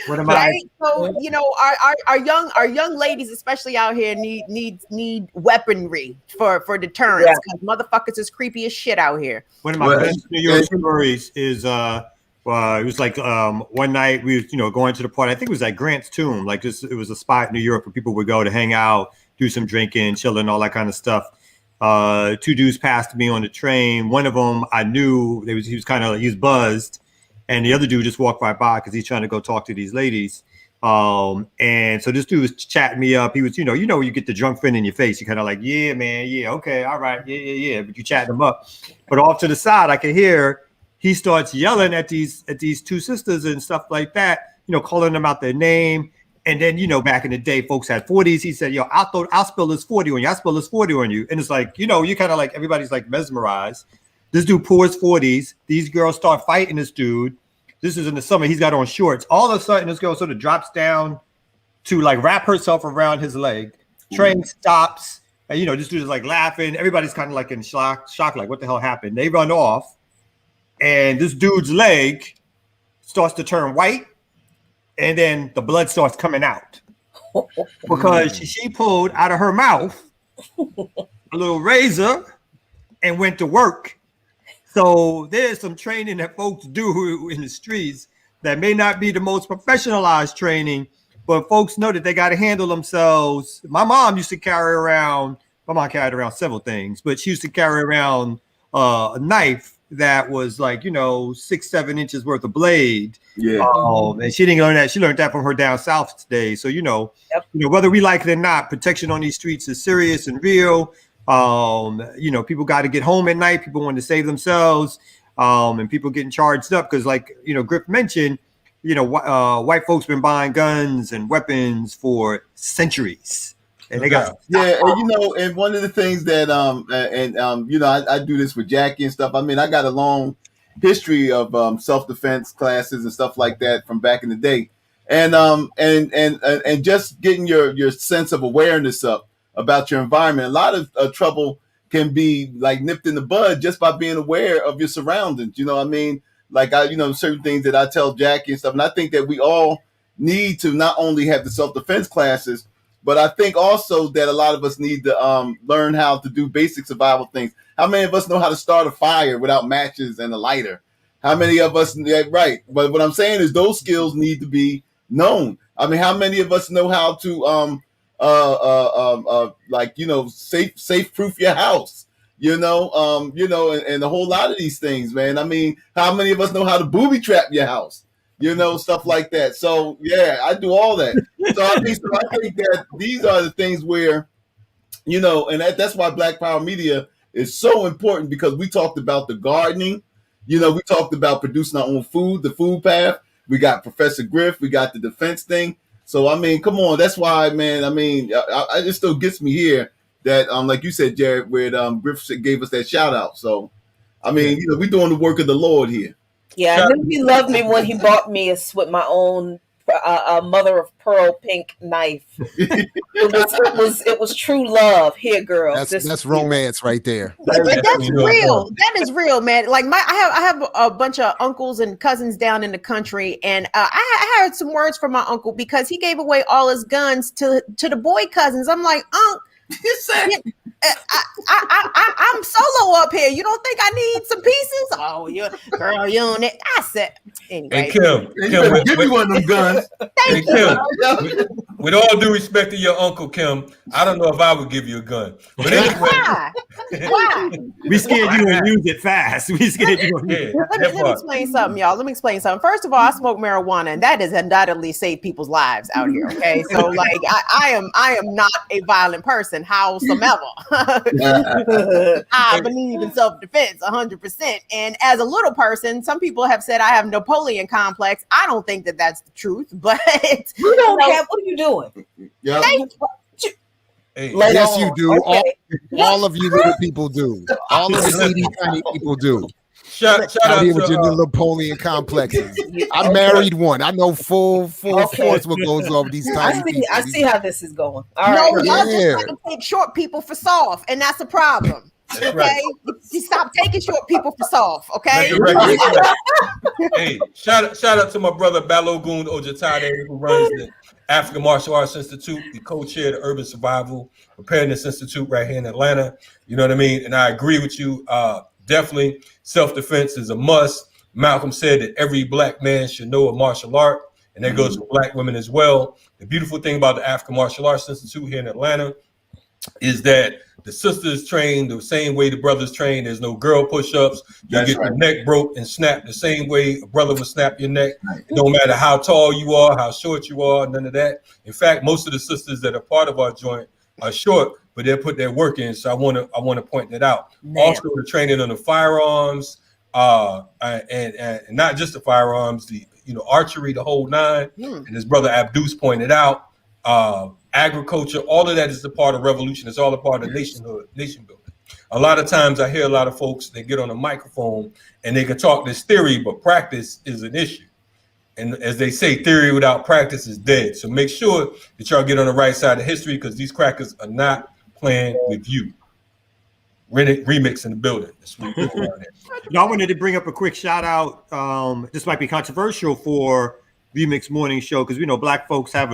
What am right? So our young ladies, especially out here, need weaponry for deterrence, because motherfuckers is creepy as shit out here. One of my best New York stories is it was like one night we was going to the party. I think it was at Grant's Tomb. Like it was a spot in New York where people would go to hang out, do some drinking, chilling, all that kind of stuff. Two dudes passed me on the train. One of them I knew he was buzzed. And the other dude just walked right by because he's trying to go talk to these ladies. And so this dude was chatting me up. He was, you get the drunk friend in your face. You kind of like, yeah, man. Yeah. Okay. All right. Yeah. But you chatting him up. But off to the side, I can hear he starts yelling at these two sisters and stuff like that, calling them out their name. And then, back in the day, folks had 40s. He said, yo, I'll spill this 40 on you. I'll spill this 40 on you. And it's like, you kind of like, everybody's like mesmerized. This dude pours 40s. These girls start fighting this dude. This is in the summer. He's got on shorts. All of a sudden, this girl sort of drops down to like wrap herself around his leg. Train stops. And, this dude is like laughing. Everybody's kind of like in shock, like what the hell happened? They run off. And this dude's leg starts to turn white. And then the blood starts coming out. Because she pulled out of her mouth a little razor and went to work. So there's some training that folks do in the streets that may not be the most professionalized training, but folks know that they got to handle themselves. My mom carried around several things, but she used to carry around a knife that was like, 6-7 inches worth of blade. Yeah. And she didn't learn that. She learned that from her down south today. So, whether we like it or not, protection on these streets is serious and real. People got to get home at night. People want to save themselves, and people getting charged up because, like, Griff mentioned, white folks been buying guns and weapons for centuries, and they got and one of the things that I do this with Jackie and stuff. I mean, I got a long history of self-defense classes and stuff like that from back in the day, and just getting your sense of awareness up about your environment. A lot of trouble can be like nipped in the bud just by being aware of your surroundings. I mean, like certain things that I tell Jackie and stuff. And I think that we all need to not only have the self-defense classes, but I think also that a lot of us need to learn how to do basic survival things. How many of us know how to start a fire without matches and a lighter? How many of us, right? But what I'm saying is those skills need to be known. I mean, how many of us know how to safe proof your house, and a whole lot of these things, man. I mean, how many of us know how to booby trap your house, stuff like that. So yeah, I do all that. So I think that these are the things where, and that's why Black Power Media is so important, because we talked about the gardening, we talked about producing our own food, the food path. We got Professor Griff, we got the defense thing. So, I mean, come on. That's why, man, I mean, it still gets me here that, like you said, Jared, where Griff gave us that shout out. So, I mean, we're doing the work of the Lord here. Yeah, I knew he loved me when he bought me with my own mother of pearl pink knife. It was true love. Here, girl. That's romance right there. That's real. That is real, man. Like I have a bunch of uncles and cousins down in the country, and I heard some words from my uncle because he gave away all his guns to the boy cousins. I'm like, I'm solo up here. You don't think I need some pieces? Oh, you on it. I said, anyway. Hey, Kim, give me one of them guns. Thank you. With all due respect to your uncle, Kim, I don't know if I would give you a gun. But anyway, Why? We scared you and use it fast. We scared you. Let me explain something, y'all. Let me explain something. First of all, I smoke marijuana, and that has undoubtedly saved people's lives out here. Okay, so like I am not a violent person, howsoever. I believe in self-defense 100%. And as a little person, some people have said I have Napoleon complex. I don't think that that's the truth, but you don't have. What are you doing? Yeah. Hey, yes, you do. Okay. All of you little people do. All of the teeny tiny people do. Shout out out here to with your Napoleon complexes. I married one. I know full force what goes on with these tiny people. I see how this is going. All no, right. y'all just trying to take short people for soft, and that's a problem. That's okay, right. You stop taking short people for soft. Okay. Hey, shout out to my brother Balogun Ojatade, who runs the African Martial Arts Institute, the co-chair of the Urban Survival Preparedness Institute right here in Atlanta. You know what I mean? And I agree with you. Definitely, self-defense is a must. Malcolm said that every black man should know a martial art, and that goes for black women as well. The beautiful thing about the African Martial Arts Institute here in Atlanta is that the sisters train the same way the brothers train. There's no girl push-ups. You get the neck broke and snapped the same way a brother would snap your neck. No matter how tall you are, how short you are, none of that. In fact, most of the sisters that are part of our joint are short, but they put their work in. So I want to point that out. Also, the training on the firearms, and not just the firearms, the archery, the whole nine. And his brother Abdus pointed out, agriculture, all of that is a part of revolution. It's all a part of nation building. A lot of times I hear a lot of folks, they get on a microphone and they can talk this theory, but practice is an issue. And as they say, theory without practice is dead. So make sure that y'all get on the right side of history, because these crackers are not playing with you. RemiX in the building. That's what we're doing around here. I wanted to bring up a quick shout out. This might be controversial for RemiX Morning Show, because we know black folks have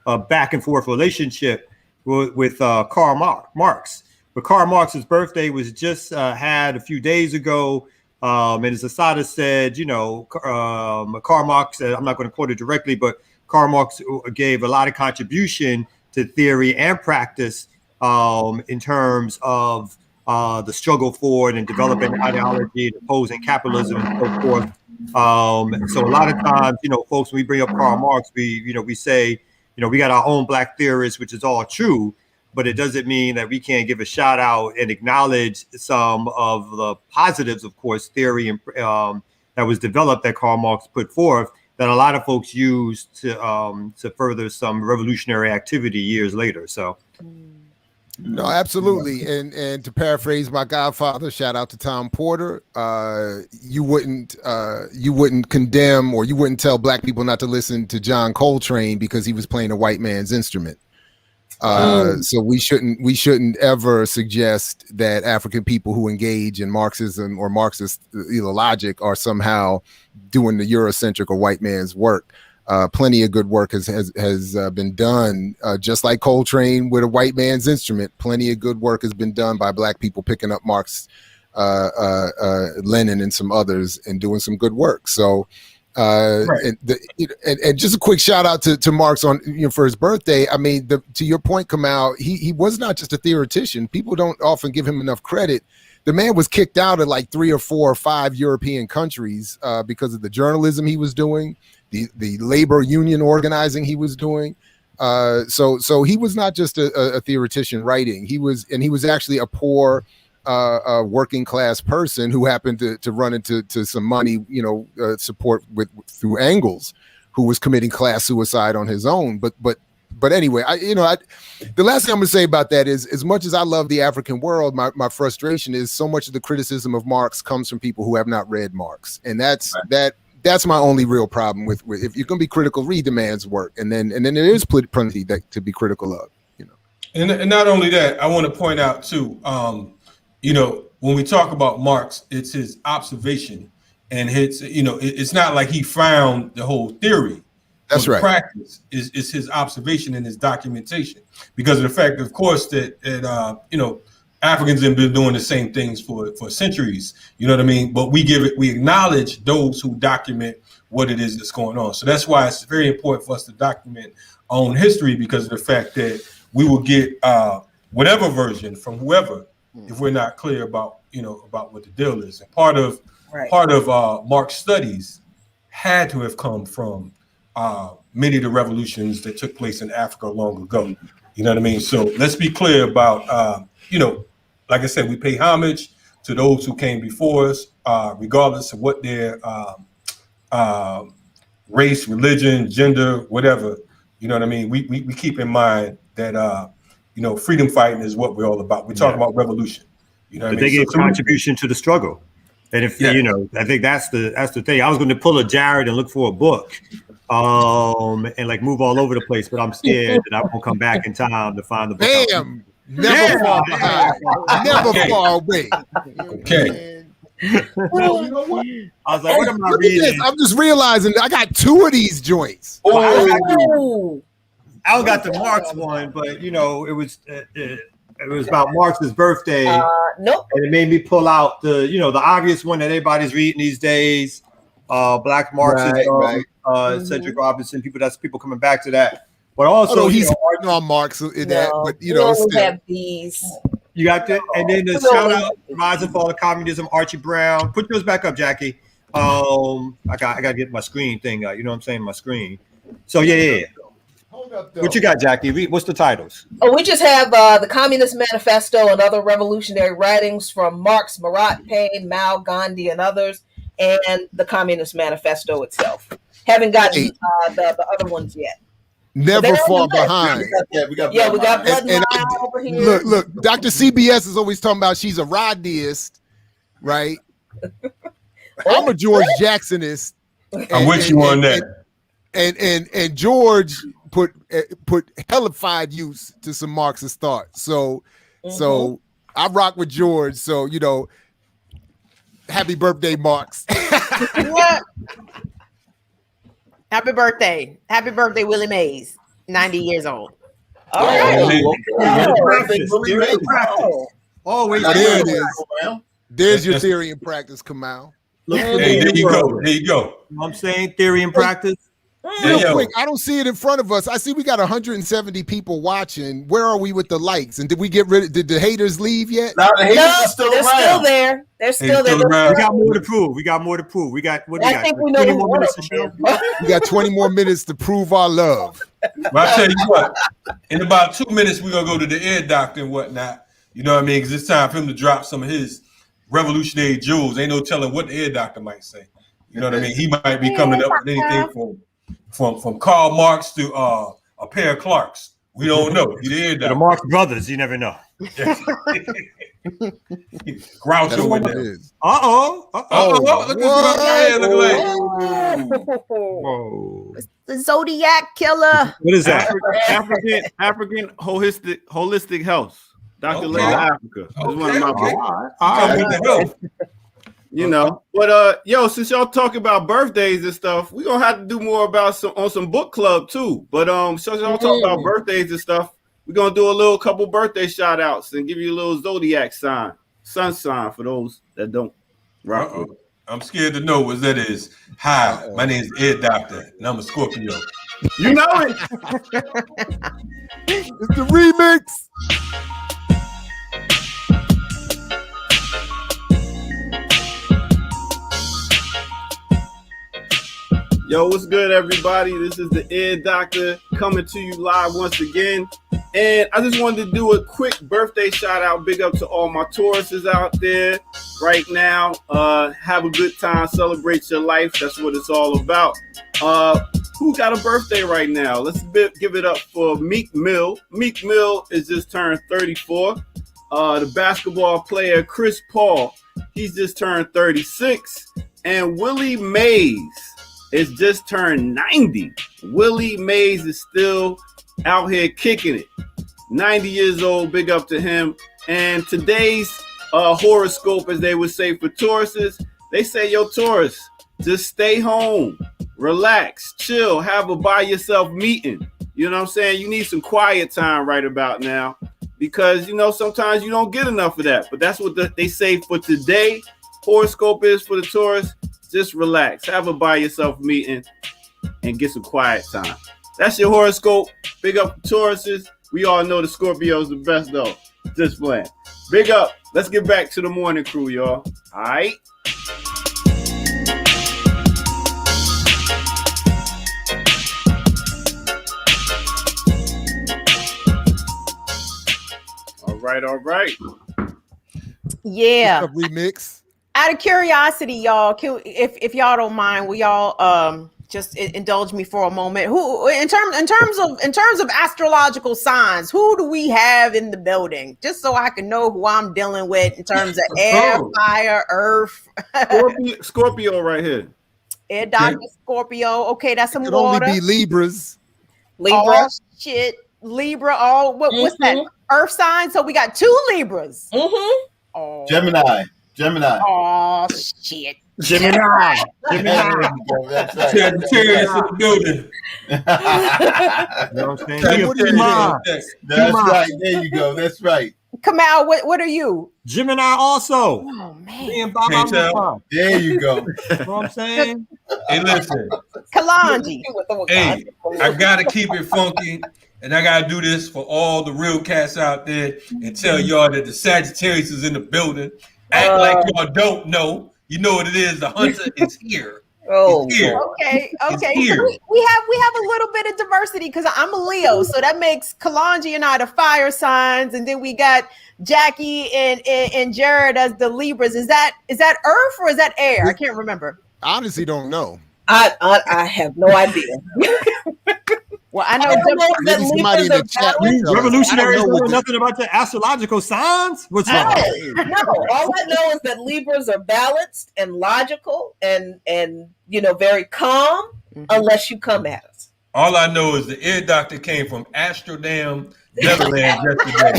a back and forth relationship with Karl Marx. But Karl Marx's birthday was just had a few days ago. And as Asada said, Karl Marx, I'm not going to quote it directly, but Karl Marx gave a lot of contribution to theory and practice in terms of the struggle for and developing ideology and opposing capitalism and so forth. So a lot of times, folks, when we bring up Karl Marx, we say, we got our own black theorists, which is all true, but it doesn't mean that we can't give a shout out and acknowledge some of the positives, of course, theory that was developed that Karl Marx put forth that a lot of folks used to further some revolutionary activity years later. So. No, absolutely. And to paraphrase my godfather, shout out to Tom Porter, you wouldn't condemn, or you wouldn't tell black people not to listen to John Coltrane because he was playing a white man's instrument. So we shouldn't ever suggest that African people who engage in Marxism or Marxist logic are somehow doing the Eurocentric or white man's work. Plenty of good work has been done, just like Coltrane with a white man's instrument. Plenty of good work has been done by black people picking up Marx, Lenin, and some others, and doing some good work. So, and just a quick shout out to Marx on for his birthday. I mean, to your point, Kamal, he was not just a theoretician. People don't often give him enough credit. The man was kicked out of like 3 or 4 or 5 European countries because of the journalism he was doing. The labor union organizing he was doing. So he was not just a theoretician writing. He was actually a poor working class person who happened to run into some money, support through Engels, who was committing class suicide on his own. But anyway, the last thing I'm going to say about that is, as much as I love the African world, my frustration is so much of the criticism of Marx comes from people who have not read Marx, and that's my only real problem with if you're going to be critical, read the man's work, and then there is plenty to be critical of, And not only that, I want to point out too, when we talk about Marx, it's his observation, and it's not like he found the whole theory. That's right. Practice is his observation and his documentation, because of the fact, of course, that Africans have been doing the same things for centuries, you know what I mean? But we acknowledge those who document what it is that's going on. So that's why it's very important for us to document our own history, because of the fact that we will get whatever version from whoever if we're not clear about about what the deal is. And part of Marx's studies had to have come from many of the revolutions that took place in Africa long ago. You know what I mean? So let's be clear about like I said, we pay homage to those who came before us, regardless of what their race, religion, gender, whatever. You know what I mean? We keep in mind that freedom fighting is what we're all about. We're talking about revolution. You know what I mean? They gave contribution to the struggle. And if I think that's the thing. I was going to pull a Jared and look for a book, and like move all over the place, but I'm scared that I won't come back in time to find the book. Bam! Never far behind. Never far away. Okay. Well, you know what? I was like, what am I reading? I'm just realizing I got 2 of these joints. Oh. I don't got the Marx one, but it was about Marx's birthday. Nope. And it made me pull out the obvious one that everybody's reading these days. Black Marxism, Cedric Robinson, people coming back to that. But also he's on Marx in that, but we only have these. You got that, and then the shout out, Rise and Fall of Communism, Archie Brown. Put yours back up, Jackie. I got to get my screen thing. You know what I'm saying? My screen. So yeah. Hold up, though. What you got, Jackie? What's the titles? Oh, we just have the Communist Manifesto and other revolutionary writings from Marx, Marat, Payne, Mao, Gandhi, and others, and the Communist Manifesto itself. Haven't gotten the other ones yet. Never far behind. We got Blood and over here. Look, Dr. CBS is always talking about she's a Rodneyist, right? I'm a George Jacksonist. I'm with you on that. And George put hellified use to some Marxist thought. So I rock with George. So happy birthday, Marx. Happy birthday, Willie Mays, 90 years old. All right. Always there it is. There's your theory and practice, Kamal. Hey, there you go. There you go. You know what I'm saying? Theory and practice. Real quick, I don't see it in front of us. I see we got 170 people watching. Where are we with the likes? And did we get rid of? Did the haters leave yet? No, the haters are still they're around. still there. They're still there. We got more to prove. We got what do we got? think we know 20 who more won minutes it. to show. We got 20 more minutes to prove our love. But I tell you what, in about 2 minutes, we're going to go to the ear doctor and whatnot. You know what I mean? Because it's time for him to drop some of his revolutionary jewels. Ain't no telling what the ear doctor might say. You know what I mean? He might be coming up with anything from Karl Marx to a pair of Clarks. We don't know. He the ear doctor. The Marx brothers, you never know. Groucho with that. Whoa. The Zodiac Killer. What is that? African holistic health. Dr. Lay Africa. This is one of my But since y'all talk about birthdays and stuff, we're gonna have to do more about some book club too. But since y'all talk about birthdays and stuff, we're gonna do a couple birthday shout outs and give you a little zodiac sign, sun sign for those that don't rock with. I'm scared to know what that is. Hi, my name is Ed Doctor, and I'm a Scorpio. You know it. It's the remix. Yo, what's good, everybody? This is the Ed Doctor coming to you live once again. And I just wanted to do a quick birthday shout out. Big up to all my Tauruses out there right now. Have a good time. Celebrate your life. That's what it's all about. Who got a birthday right now? Let's give it up for Meek Mill. Meek Mill is just turned 34. The basketball player Chris Paul, he's just turned 36. And Willie Mays is just turned 90. Willie Mays is still out here kicking it. 90 years old, big up to him. And today's horoscope, as they would say for Tauruses, they say, yo, Taurus, just stay home, relax, chill, have a by yourself meeting. You know what I'm saying? You need some quiet time right about now because, sometimes you don't get enough of that. But that's what they say for today. Horoscope is for the Taurus. Just relax, have a by yourself meeting, and get some quiet time. That's your horoscope. Big up the Tauruses. We all know the Scorpio's the best, though. Just playing. Big up. Let's get back to the morning crew, y'all. All right. All right. Yeah. Remix. Out of curiosity, y'all, if y'all don't mind, will y'all just indulge me for a moment? Who, in terms of astrological signs, who do we have in the building? Just so I can know who I'm dealing with in terms of air, fire, earth. Scorpio right here. Air Doctor Scorpio. Okay, that's some It could water. only be Libras. Libra. Oh, shit. Libra. Oh, what's that? Earth sign. So we got 2 Libras. Mm-hmm. Oh. Gemini. Oh, shit. Gemini. That's right. Sagittarius in the building. You know what I'm saying? That's right. There you go. That's right. Kamal, what are you? Gemini also. Oh, man. Me and Bob Can't tell. Bob. There you go. You know what I'm saying? Hey, listen. Kalanji. Hey, I gotta keep it funky, and I gotta do this for all the real cats out there and tell y'all that the Sagittarius is in the building. Act like y'all don't know. You know what it is. The hunter is here. Oh, He's here. Okay. It's So here. we have a little bit of diversity because I'm a Leo, so that makes Kalanji and I the fire signs, and then we got Jackie and Jared as the Libras. Is that earth or is that air? I can't remember. I honestly don't know. I have no idea. Well, I know Maybe somebody in the chat You will tell us. revolutionaries I don't know don't know what nothing about the astrological signs? What's wrong? No, all I know is that Libras are balanced and logical and very calm unless you come at us. All I know is the ear doctor came from Amsterdam, Netherlands yesterday.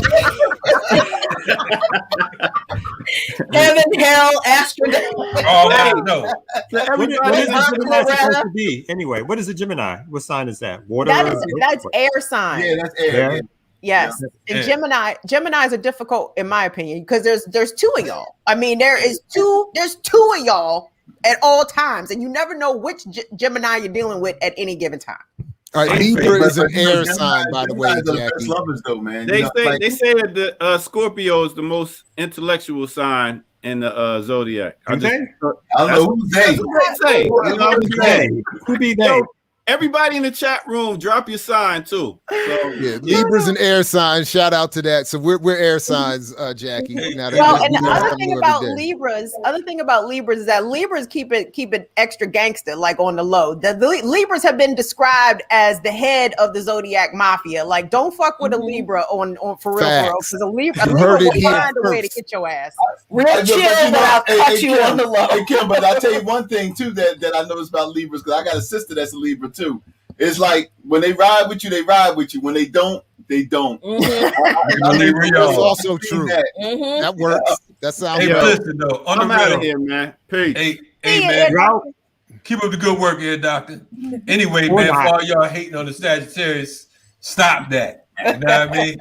Heaven, hell, Amsterdam. All I know. What is the Gemini supposed to be? Anyway, what is the Gemini? What sign is that? Water? that's air sign. Yeah, that's air. Yeah. Yes, and Geminis are difficult in my opinion because there's 2 of y'all. I mean, there's two of y'all at all times, and you never know which Gemini you're dealing with at any given time. All right, Libra is an air sign, by the way, Geminis are the Jackie. best lovers, though, man. They say that the Scorpio is the most intellectual sign in the zodiac. I don't know who's they. That's what they say. You know what I'm saying? Who be they? So, everybody in the chat room, drop your sign too. So, Yeah, Libra's an air sign. Shout out to that. So we're air signs, Jackie. Now that Well, and we the learn other something thing about Libras is that Libras keep it extra gangster, like on the low. The Libras have been described as the head of the zodiac mafia. Like, don't fuck with a Libra on for real, because a Libra will find a way to get your ass. Real chill, but I'll cut you on the low. Hey, Kim, but I'll tell you one thing too that I noticed about Libras, because I got a sister that's a Libra too. It's like when they ride with you, they ride with you. When they don't, they don't. That's also true. That works. That sounds Hey, right. listen though, on I'm the out real. of here, man. Peace. Hey, man. Keep up the good work here, doctor. Anyway, man, for all y'all hating on the Sagittarius, stop that. You know what I mean?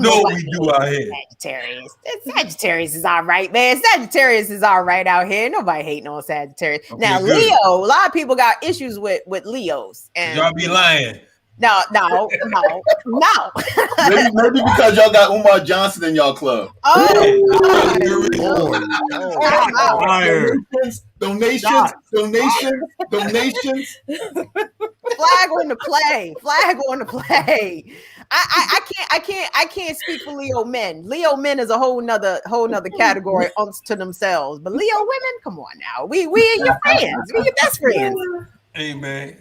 Know what we do out here. Sagittarius is all right, man. Sagittarius is all right out here. Nobody hating on Sagittarius. Okay, now, good. Leo, a lot of people got issues with Leos. And Y'all be lying. No. Maybe because y'all got Umar Johnson in y'all club. Donations. Flag on the play. I can't speak for Leo men. Leo men is a whole nother category unto themselves. But Leo women, come on now. We are your friends. We your best friends. Hey man,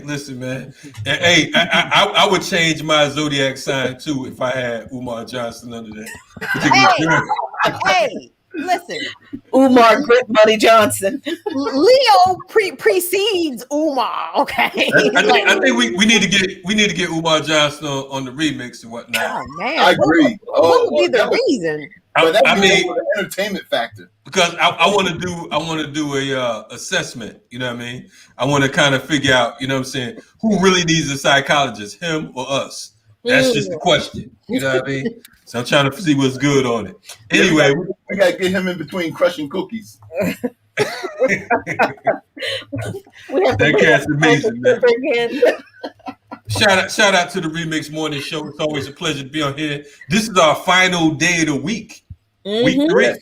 listen man. Hey, I would change my zodiac sign too if I had Umar Johnson under that. Hey, listen. Umar Grit Money Johnson. Leo precedes Umar. Okay. I think we need to get Umar Johnson on the remix and whatnot. Oh man, I agree. What would be the reason? I mean, the entertainment factor. Because I want to do a assessment. You know what I mean? I want to kind of figure out. You know what I'm saying? Who really needs a psychologist, him or us? That's just the question. You know what I mean? So I'm trying to see what's good on it. Anyway, we gotta get him in between crushing cookies. That cat's amazing, man. Shout out to the Remix Morning Show. It's always a pleasure to be on here. This is our final day of the week. Week 3.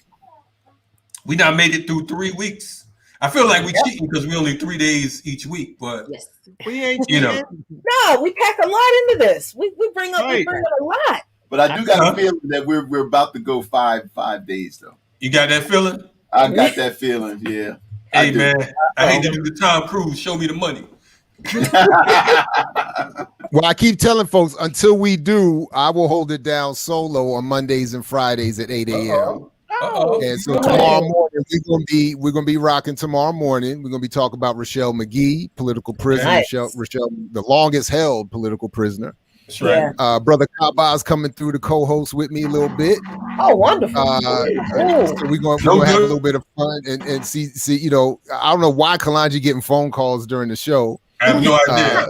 We now made it through 3 weeks. I feel like we're cheating because we only 3 days each week, but we ain't No, we pack a lot into this. We bring up a lot. But I do got a feeling that we're about to go five days though. You got that feeling? I got that feeling, yeah. Hey man, I hate to do the Tom Cruise, show me the money. Well, I keep telling folks, until we do, I will hold it down solo on Mondays and Fridays at 8 a.m. And so tomorrow morning we're gonna be rocking. Tomorrow morning we're gonna be talking about Rochelle McGee, political prisoner. Nice. Rochelle, the longest held political prisoner. That's right. Brother Kaba's coming through to co-host with me a little bit. Oh, wonderful! So we're gonna have a little bit of fun and see. You know, I don't know why Kalonji getting phone calls during the show. I have no idea.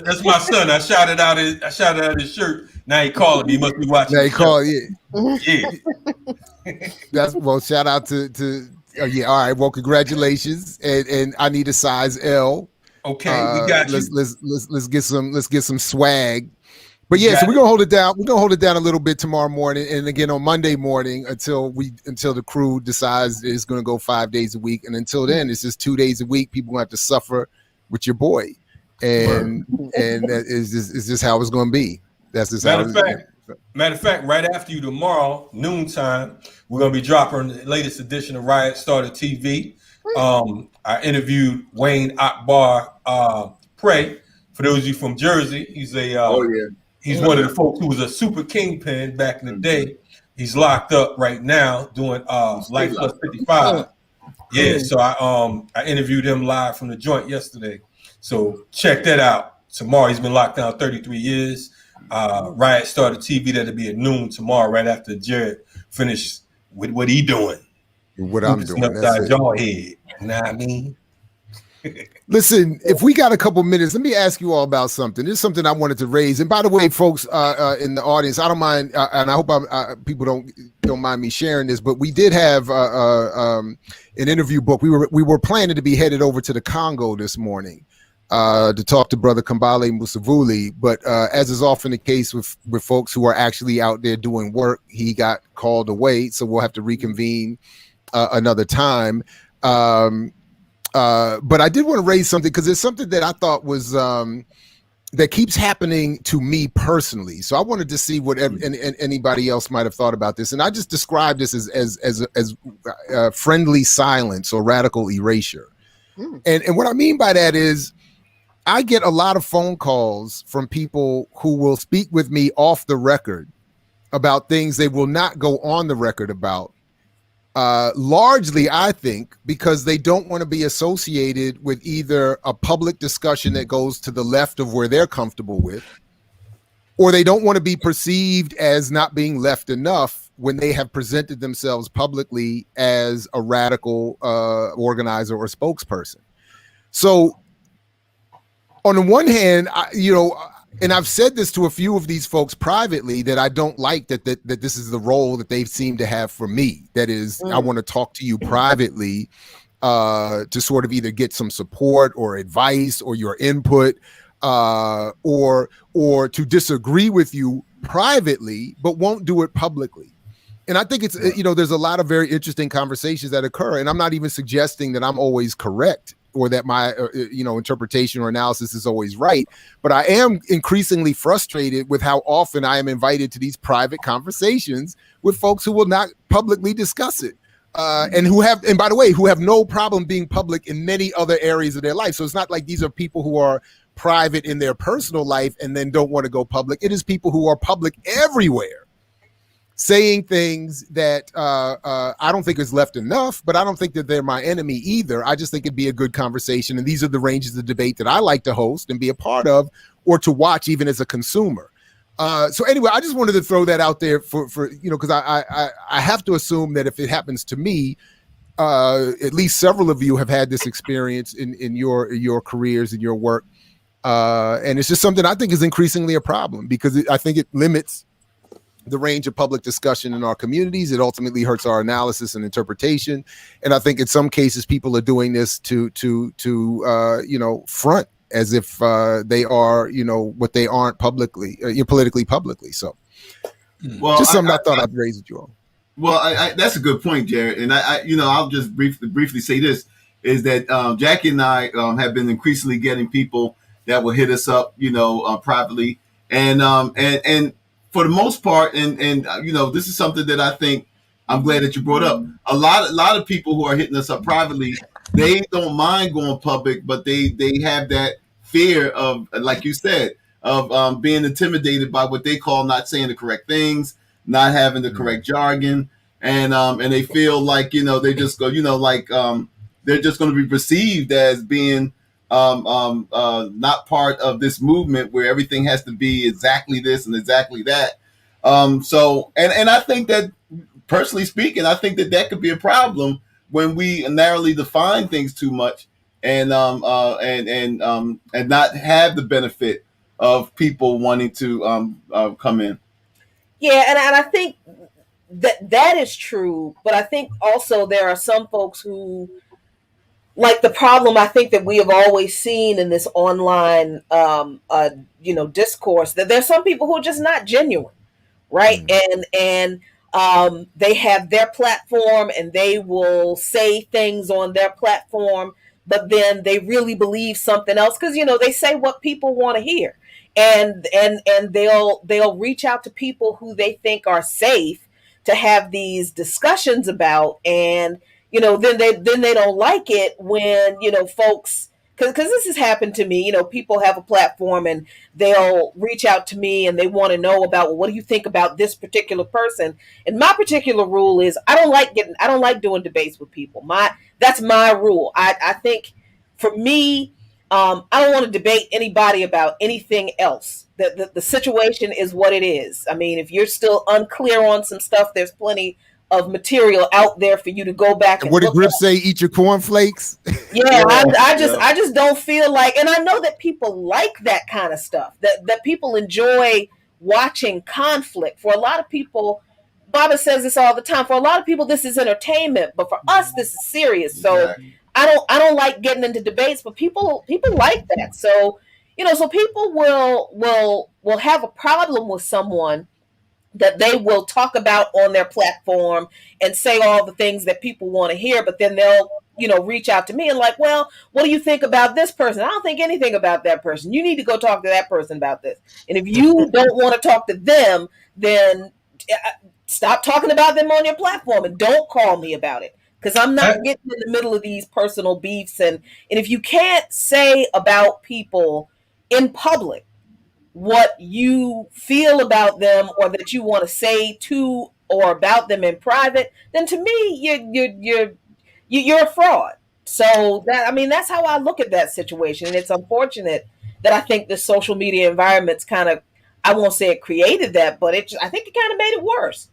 That's my son. I shouted out his shirt. Now he calling me. He must be watching. Now he called. Yeah. That's well. Shout out to all right. Well, congratulations. And I need a size L. Okay, we got you. Let's get some swag. But yeah, so we're gonna hold it down. We're gonna hold it down a little bit tomorrow morning, and again on Monday morning until the crew decides it's gonna go 5 days a week. And until then, it's just 2 days a week. People gonna have to suffer with your boy, and that is just how it's gonna be. That's just Matter of fact, right after you tomorrow, noontime, we're gonna be dropping the latest edition of Riot Starter TV. I interviewed Wayne Akbar Prey. For those of you from Jersey, he's he's one of the folks who was a super kingpin back in the day. He's locked up right now doing Life Plus 55. Yeah, so I interviewed him live from the joint yesterday. So check that out. Tomorrow he's been locked down 33 years. Riot Started TV, that'll be at noon tomorrow, right after Jared finished with what he doing. What I'm doing. That's your head. You know what I mean? Listen, if we got a couple minutes, let me ask you all about something. This is something I wanted to raise. And by the way, folks in the audience, I don't mind, and I hope people don't mind me sharing this, but we did have an interview book. We were planning to be headed over to the Congo this morning to talk to Brother Kambale Musavuli, but as is often the case with folks who are actually out there doing work, he got called away, so we'll have to reconvene another time. But I did want to raise something because it's something that I thought was that keeps happening to me personally. So I wanted to see what anybody else might have thought about this, and I just described this as friendly silence or radical erasure. And what I mean by that is, I get a lot of phone calls from people who will speak with me off the record about things they will not go on the record about. Largely, I think, because they don't want to be associated with either a public discussion that goes to the left of where they're comfortable with, or they don't want to be perceived as not being left enough when they have presented themselves publicly as a radical organizer or spokesperson. So on the one hand, and I've said this to a few of these folks privately, that I don't like that this is the role that they seem to have for me. That is, I want to talk to you privately to sort of either get some support or advice or your input, or to disagree with you privately, but won't do it publicly. And I think it's, there's a lot of very interesting conversations that occur. And I'm not even suggesting that I'm always correct or that my, interpretation or analysis is always right. But I am increasingly frustrated with how often I am invited to these private conversations with folks who will not publicly discuss it. And by the way, who have no problem being public in many other areas of their life. So it's not like these are people who are private in their personal life and then don't want to go public. It is people who are public everywhere, saying things that I don't think is left enough, but I don't think that they're my enemy either. I just think it'd be a good conversation. And these are the ranges of debate that I like to host and be a part of, or to watch even as a consumer. So anyway, I just wanted to throw that out there for because I have to assume that if it happens to me, at least several of you have had this experience in your careers and your work. And it's just something I think is increasingly a problem, because I think it limits the range of public discussion in our communities. It ultimately hurts our analysis and interpretation. And I think in some cases people are doing this to front as if they are, what they aren't publicly, politically publicly. So, well, just something I thought I'd raise with you all. Well, that's a good point, Jared. And I'll just briefly say this is that Jackie and I have been increasingly getting people that will hit us up, privately, and for the most part, and this is something that I think I'm glad that you brought up. A lot of people who are hitting us up privately, they don't mind going public, but they have that fear of, like you said, of being intimidated by what they call not saying the correct things, not having the correct jargon, and they feel like they just go they're just going to be perceived as being not part of this movement where everything has to be exactly this and exactly that. So I think that, personally speaking, I think that could be a problem when we narrowly define things too much and not have the benefit of people wanting to come in. Yeah, and I think that is true, but I think also there are some folks who, like the problem I think that we have always seen in this online discourse, that there's some people who are just not genuine, right? And they have their platform and they will say things on their platform, but then they really believe something else because they say what people want to hear. And they'll reach out to people who they think are safe to have these discussions about, and then they don't like it when folks, because this has happened to me. People have a platform and they'll reach out to me and they want to know about, well, what do you think about this particular person? And my particular rule is I don't like doing debates with people. That's my rule. I think for me, I don't want to debate anybody about anything else. The situation is what it is. I mean, if you're still unclear on some stuff, there's plenty of material out there for you to go back and what did Griff say? Eat your cornflakes. Yeah, I just don't feel like, and I know that people like that kind of stuff. That people enjoy watching conflict. For a lot of people, Baba says this all the time. For a lot of people, this is entertainment, but for us, this is serious. So. Exactly. I don't like getting into debates, but people like that. So, so people will have a problem with someone that they will talk about on their platform and say all the things that people want to hear, but then they'll, reach out to me and like, well, what do you think about this person? I don't think anything about that person. You need to go talk to that person about this. And if you don't want to talk to them, then stop talking about them on your platform and don't call me about it. Because I'm not getting in the middle of these personal beefs. And if you can't say about people in public what you feel about them or that you want to say to or about them in private, then to me, you're a fraud. So that's how I look at that situation. And it's unfortunate that I think the social media environment's kind of, I won't say it created that, but I think it kind of made it worse.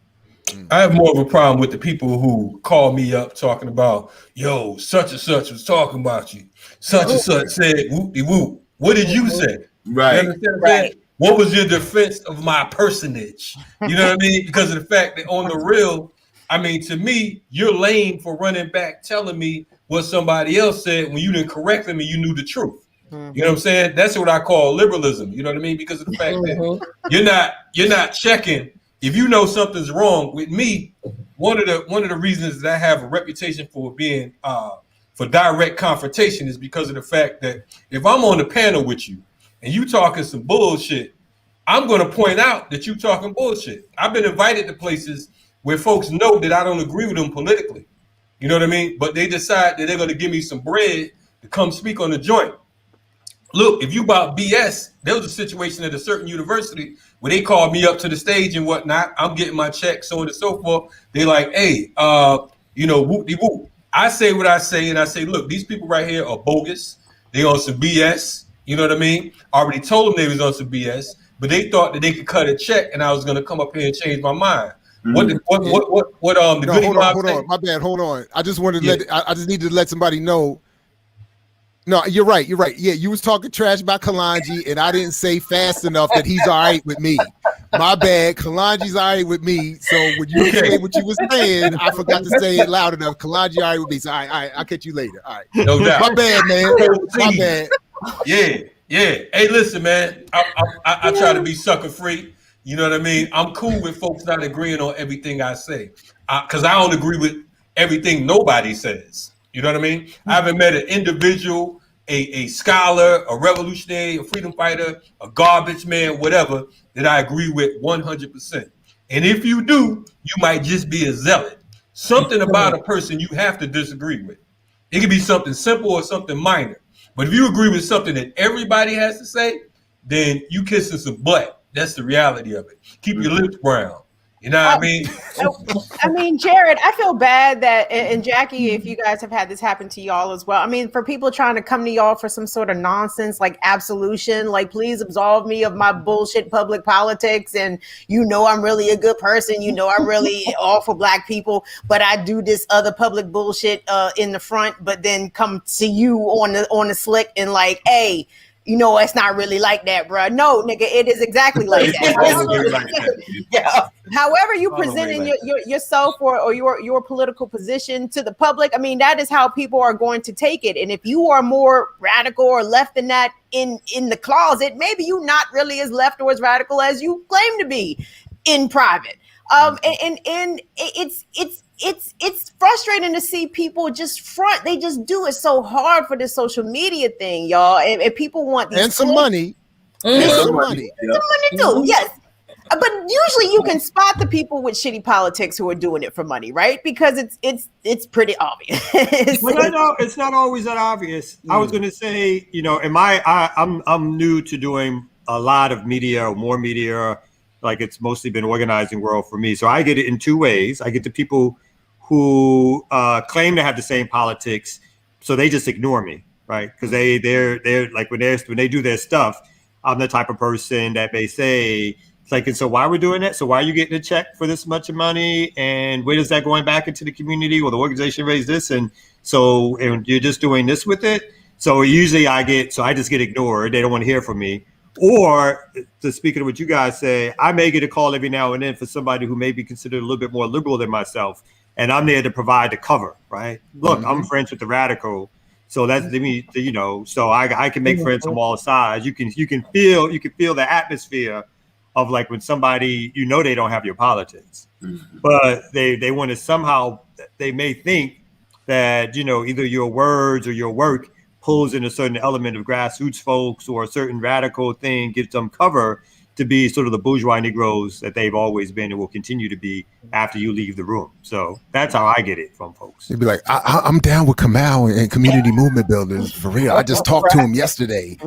I have more of a problem with the people who call me up talking about, yo, such and such was talking about you. Such and such said, whoop-de-whoop. What did you say? Right. You understand what I'm saying? What was your defense of my personage? You know what I mean? Because of the fact that on the real, to me, you're lame for running back telling me what somebody else said when you didn't correct them and you knew the truth. Mm-hmm. You know what I'm saying? That's what I call liberalism. You know what I mean? Because of the fact that you're not checking. If you know something's wrong with me, one of the reasons that I have a reputation for being for direct confrontation is because of the fact that if I'm on the panel with you and you talking some bullshit, I'm going to point out that you talking bullshit. I've been invited to places where folks know that I don't agree with them politically. You know what I mean? But they decide that they're going to give me some bread to come speak on the joint. Look, if you about BS, there was a situation at a certain university where they called me up to the stage and whatnot. I'm getting my check, so on and so forth. They like, hey, whoop-de-whoop. I say what I say, and I say, look, these people right here are bogus. They on some BS. You know what I mean? I already told them they was on some BS, but they thought that they could cut a check, and I was going to come up here and change my mind. Mm-hmm. Hold on, my bad. Hold on. I just wanted to I just needed to let somebody know. No, you're right. Yeah, you was talking trash about Kalonji, and I didn't say fast enough that he's all right with me. My bad. Kalonji's all right with me. So when you say what you were saying, I forgot to say it loud enough. Kalonji all right with me. So all right, I'll catch you later. All right. No doubt. My bad, man. My bad. Yeah. Hey, listen, man. I try to be sucker free. You know what I mean? I'm cool with folks not agreeing on everything I say, because I don't agree with everything nobody says. You know what I mean? I haven't met an individual, a scholar, a revolutionary, a freedom fighter, a garbage man, whatever, that I agree with 100%. And if you do, you might just be a zealot. Something about a person you have to disagree with. It could be something simple or something minor. But if you agree with something that everybody has to say, then you kissing some butt. That's the reality of it. Keep your lips brown. You know what I mean? I mean, Jared, I feel bad that, and Jackie, if you guys have had this happen to y'all as well. I mean, for people trying to come to y'all for some sort of nonsense like absolution, like please absolve me of my bullshit public politics. And I'm really a good person. I'm really all for Black people, but I do this other public bullshit in the front, but then come to you on the slick and like, hey, it's not really like that, bro. No, nigga, it is exactly like that. Yeah. However you presenting yourself or your political position to the public, I mean, that is how people are going to take it. And if you are more radical or left than that in the closet, maybe you're not really as left or as radical as you claim to be in private. And it's frustrating to see people just front. They just do it so hard for this social media thing, y'all. And people want these and some money. And some money too. Yes. But usually you can spot the people with shitty politics who are doing it for money, right? Because it's pretty obvious. Well, no, it's not always that obvious. I was going to say, I'm new to doing a lot of media or more media. Like it's mostly been organizing world for me. So I get it in two ways. I get the people who claim to have the same politics, so they just ignore me, right? Because they're like when they do their stuff, I'm the type of person that may say, it's like, and so why we're doing that? So why are you getting a check for this much money? And where is that going back into the community? Well, the organization raised this, and you're just doing this with it. So usually I just get ignored. They don't want to hear from me. Or, to speak of what you guys say, I may get a call every now and then for somebody who may be considered a little bit more liberal than myself, and I'm there to provide the cover, right? Look, I'm friends with the radical, so that's me, so I can make friends from all sides. You can feel the atmosphere of like when somebody they don't have your politics, but they want to somehow, they may think that either your words or your work pulls in a certain element of grassroots folks or a certain radical thing, gives them cover to be sort of the bourgeois Negroes that they've always been and will continue to be after you leave the room. So that's how I get it from folks. They'd be like, I'm down with Kamau and community movement builders for real. I just talked to him yesterday.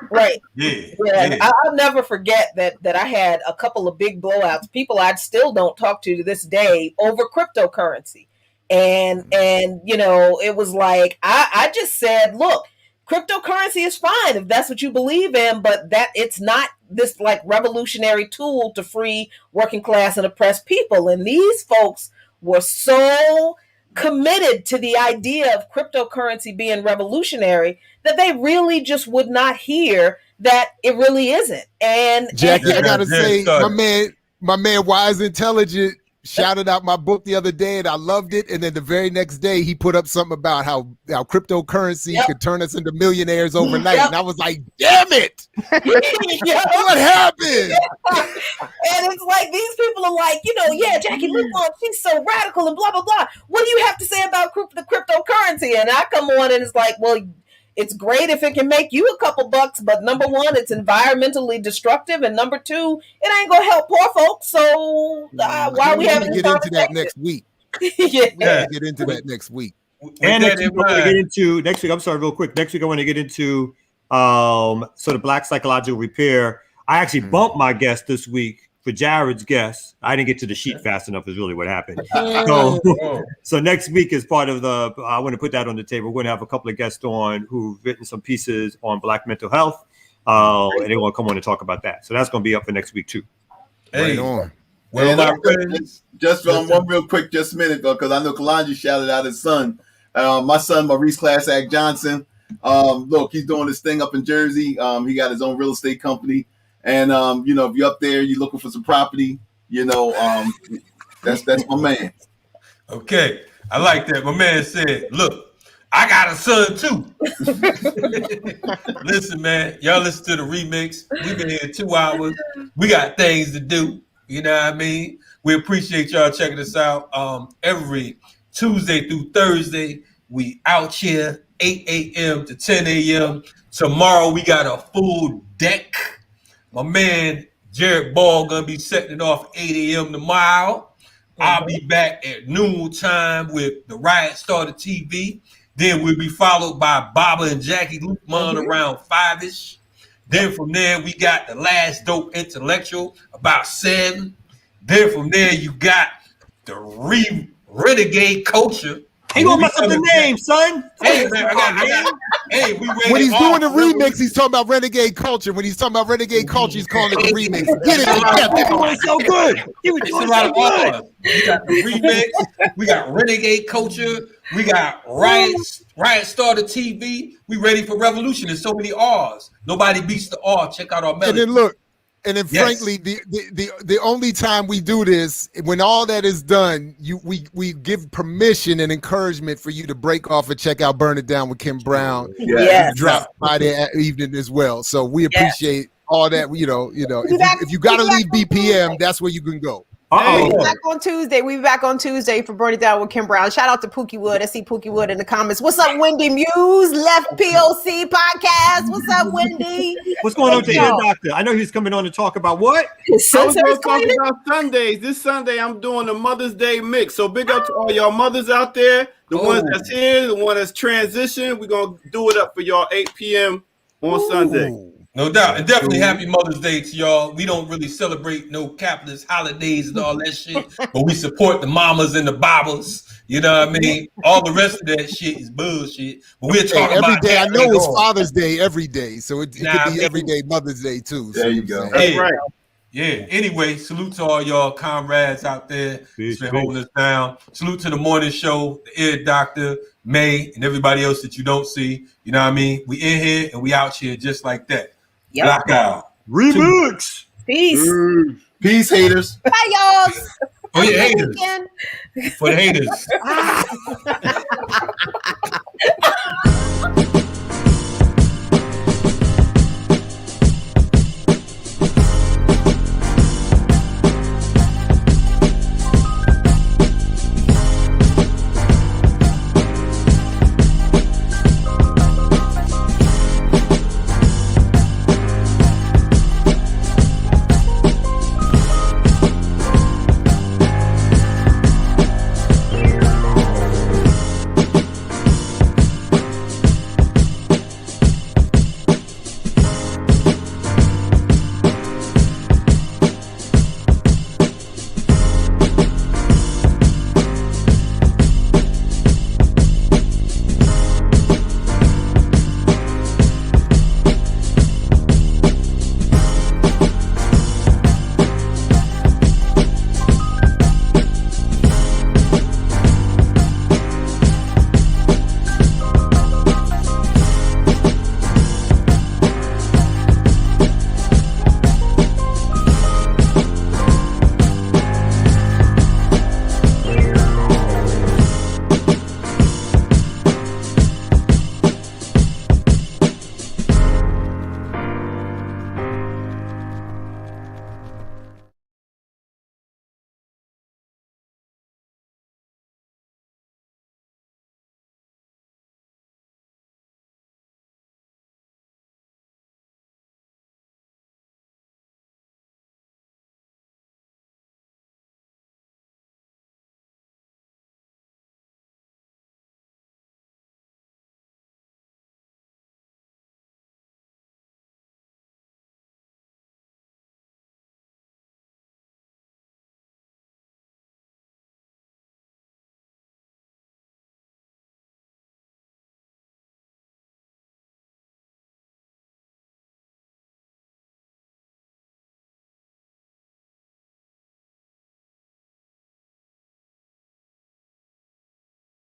Right. Yeah. I'll never forget that I had a couple of big blowouts. People I still don't talk to this day over cryptocurrency. And it was like, I just said, look, cryptocurrency is fine if that's what you believe in, but that it's not this like revolutionary tool to free working class and oppressed people. And these folks were so committed to the idea of cryptocurrency being revolutionary that they really just would not hear that it really isn't. And Jackie, I gotta say, my man Wise Intelligent shouted out my book the other day, and I loved it. And then the very next day, he put up something about how cryptocurrency could turn us into millionaires overnight. And I was like, damn it! What happened? And it's like these people are like, Jackie Lupon, she's so radical and blah blah blah. What do you have to say about the cryptocurrency? And I come on and it's like, well, it's great if it can make you a couple bucks, but number one, it's environmentally destructive, and number two, it ain't gonna help poor folks. So why are we having to get into that next week? Get into that next week. And next week, I want to get into next week. I'm sorry, real quick. Next week, I want to get into sort of Black psychological repair. I actually bumped my guest this week for Jared's guest. I didn't get to the sheet fast enough is really what happened. So next week is part of I want to put that on the table. We're going to have a couple of guests on who've written some pieces on Black mental health. And they want to come on and talk about that. So that's going to be up for next week too. Right on. Well, just one real quick, just a minute, because I know Kalonji shouted out his son. My son, Maurice Class Act Johnson. Look, he's doing this thing up in Jersey. He got his own real estate company. And, if you're up there, you're looking for some property, that's my man. Okay. I like that. My man said, look, I got a son too. Listen, man, y'all listen to the remix. We've been here 2 hours. We got things to do. You know what I mean? We appreciate y'all checking us out. Every Tuesday through Thursday, we out here 8 a.m. to 10 a.m. Tomorrow we got a full deck. My man Jared Ball gonna be setting it off 8 a.m. tomorrow. I'll be back at noon time with the Riot Starter TV. Then we'll be followed by Baba and Jackie Lukman around 5-ish. Then from there, we got the Last Dope Intellectual about 7. Then from there, you got the Renegade Culture. He gonna mess up the name, son. Hey, man, hey, we ready. When he's doing the remix, he's talking about Renegade Culture. When he's talking about Renegade Culture, he's calling it the remix. Get it together. It's so good. It's a lot of R's. We got the remix. We got Renegade Culture. We got Riot Starter TV. We ready for revolution. There's so many R's. Nobody beats the R. Check out our melody. And then look. And then, frankly, the only time we do this, when all that is done, we give permission and encouragement for you to break off and check out "Burn It Down" with Kim Brown. Drop Friday evening as well. So we appreciate all that. You know, if you got to leave BPM, that's where you can go. We'll be back on Tuesday. We'll be back on Tuesday for Burn It Down with Kim Brown. Shout out to Pookie Wood. I see Pookie Wood in the comments. What's up, Wendy Muse? Left POC podcast. What's up, Wendy? What's going on with the ear doctor? I know he's coming on to talk about what? I was going to talk about Sundays. This Sunday, I'm doing a Mother's Day mix. So big up to all y'all mothers out there. The ones that's here, the one that's transitioned. We're going to do it up for y'all 8 p.m. on Sunday. No doubt. And definitely happy Mother's Day to y'all. We don't really celebrate no capitalist holidays and all that shit, but we support the mamas and the babas. You know what I mean? All the rest of that shit is bullshit. But we're talking every about day. I know it's Father's Day every day, so it could be every day Mother's Day too. There you go. That's right. Yeah. Anyway, salute to all y'all comrades out there. It's been holding us down. Salute to the morning show, the ear doctor, May, and everybody else that you don't see. You know what I mean? We in here and we out here just like that. Yep. Blackout. Remix. Peace. Peace, haters. Bye, y'all. For your haters. For the haters.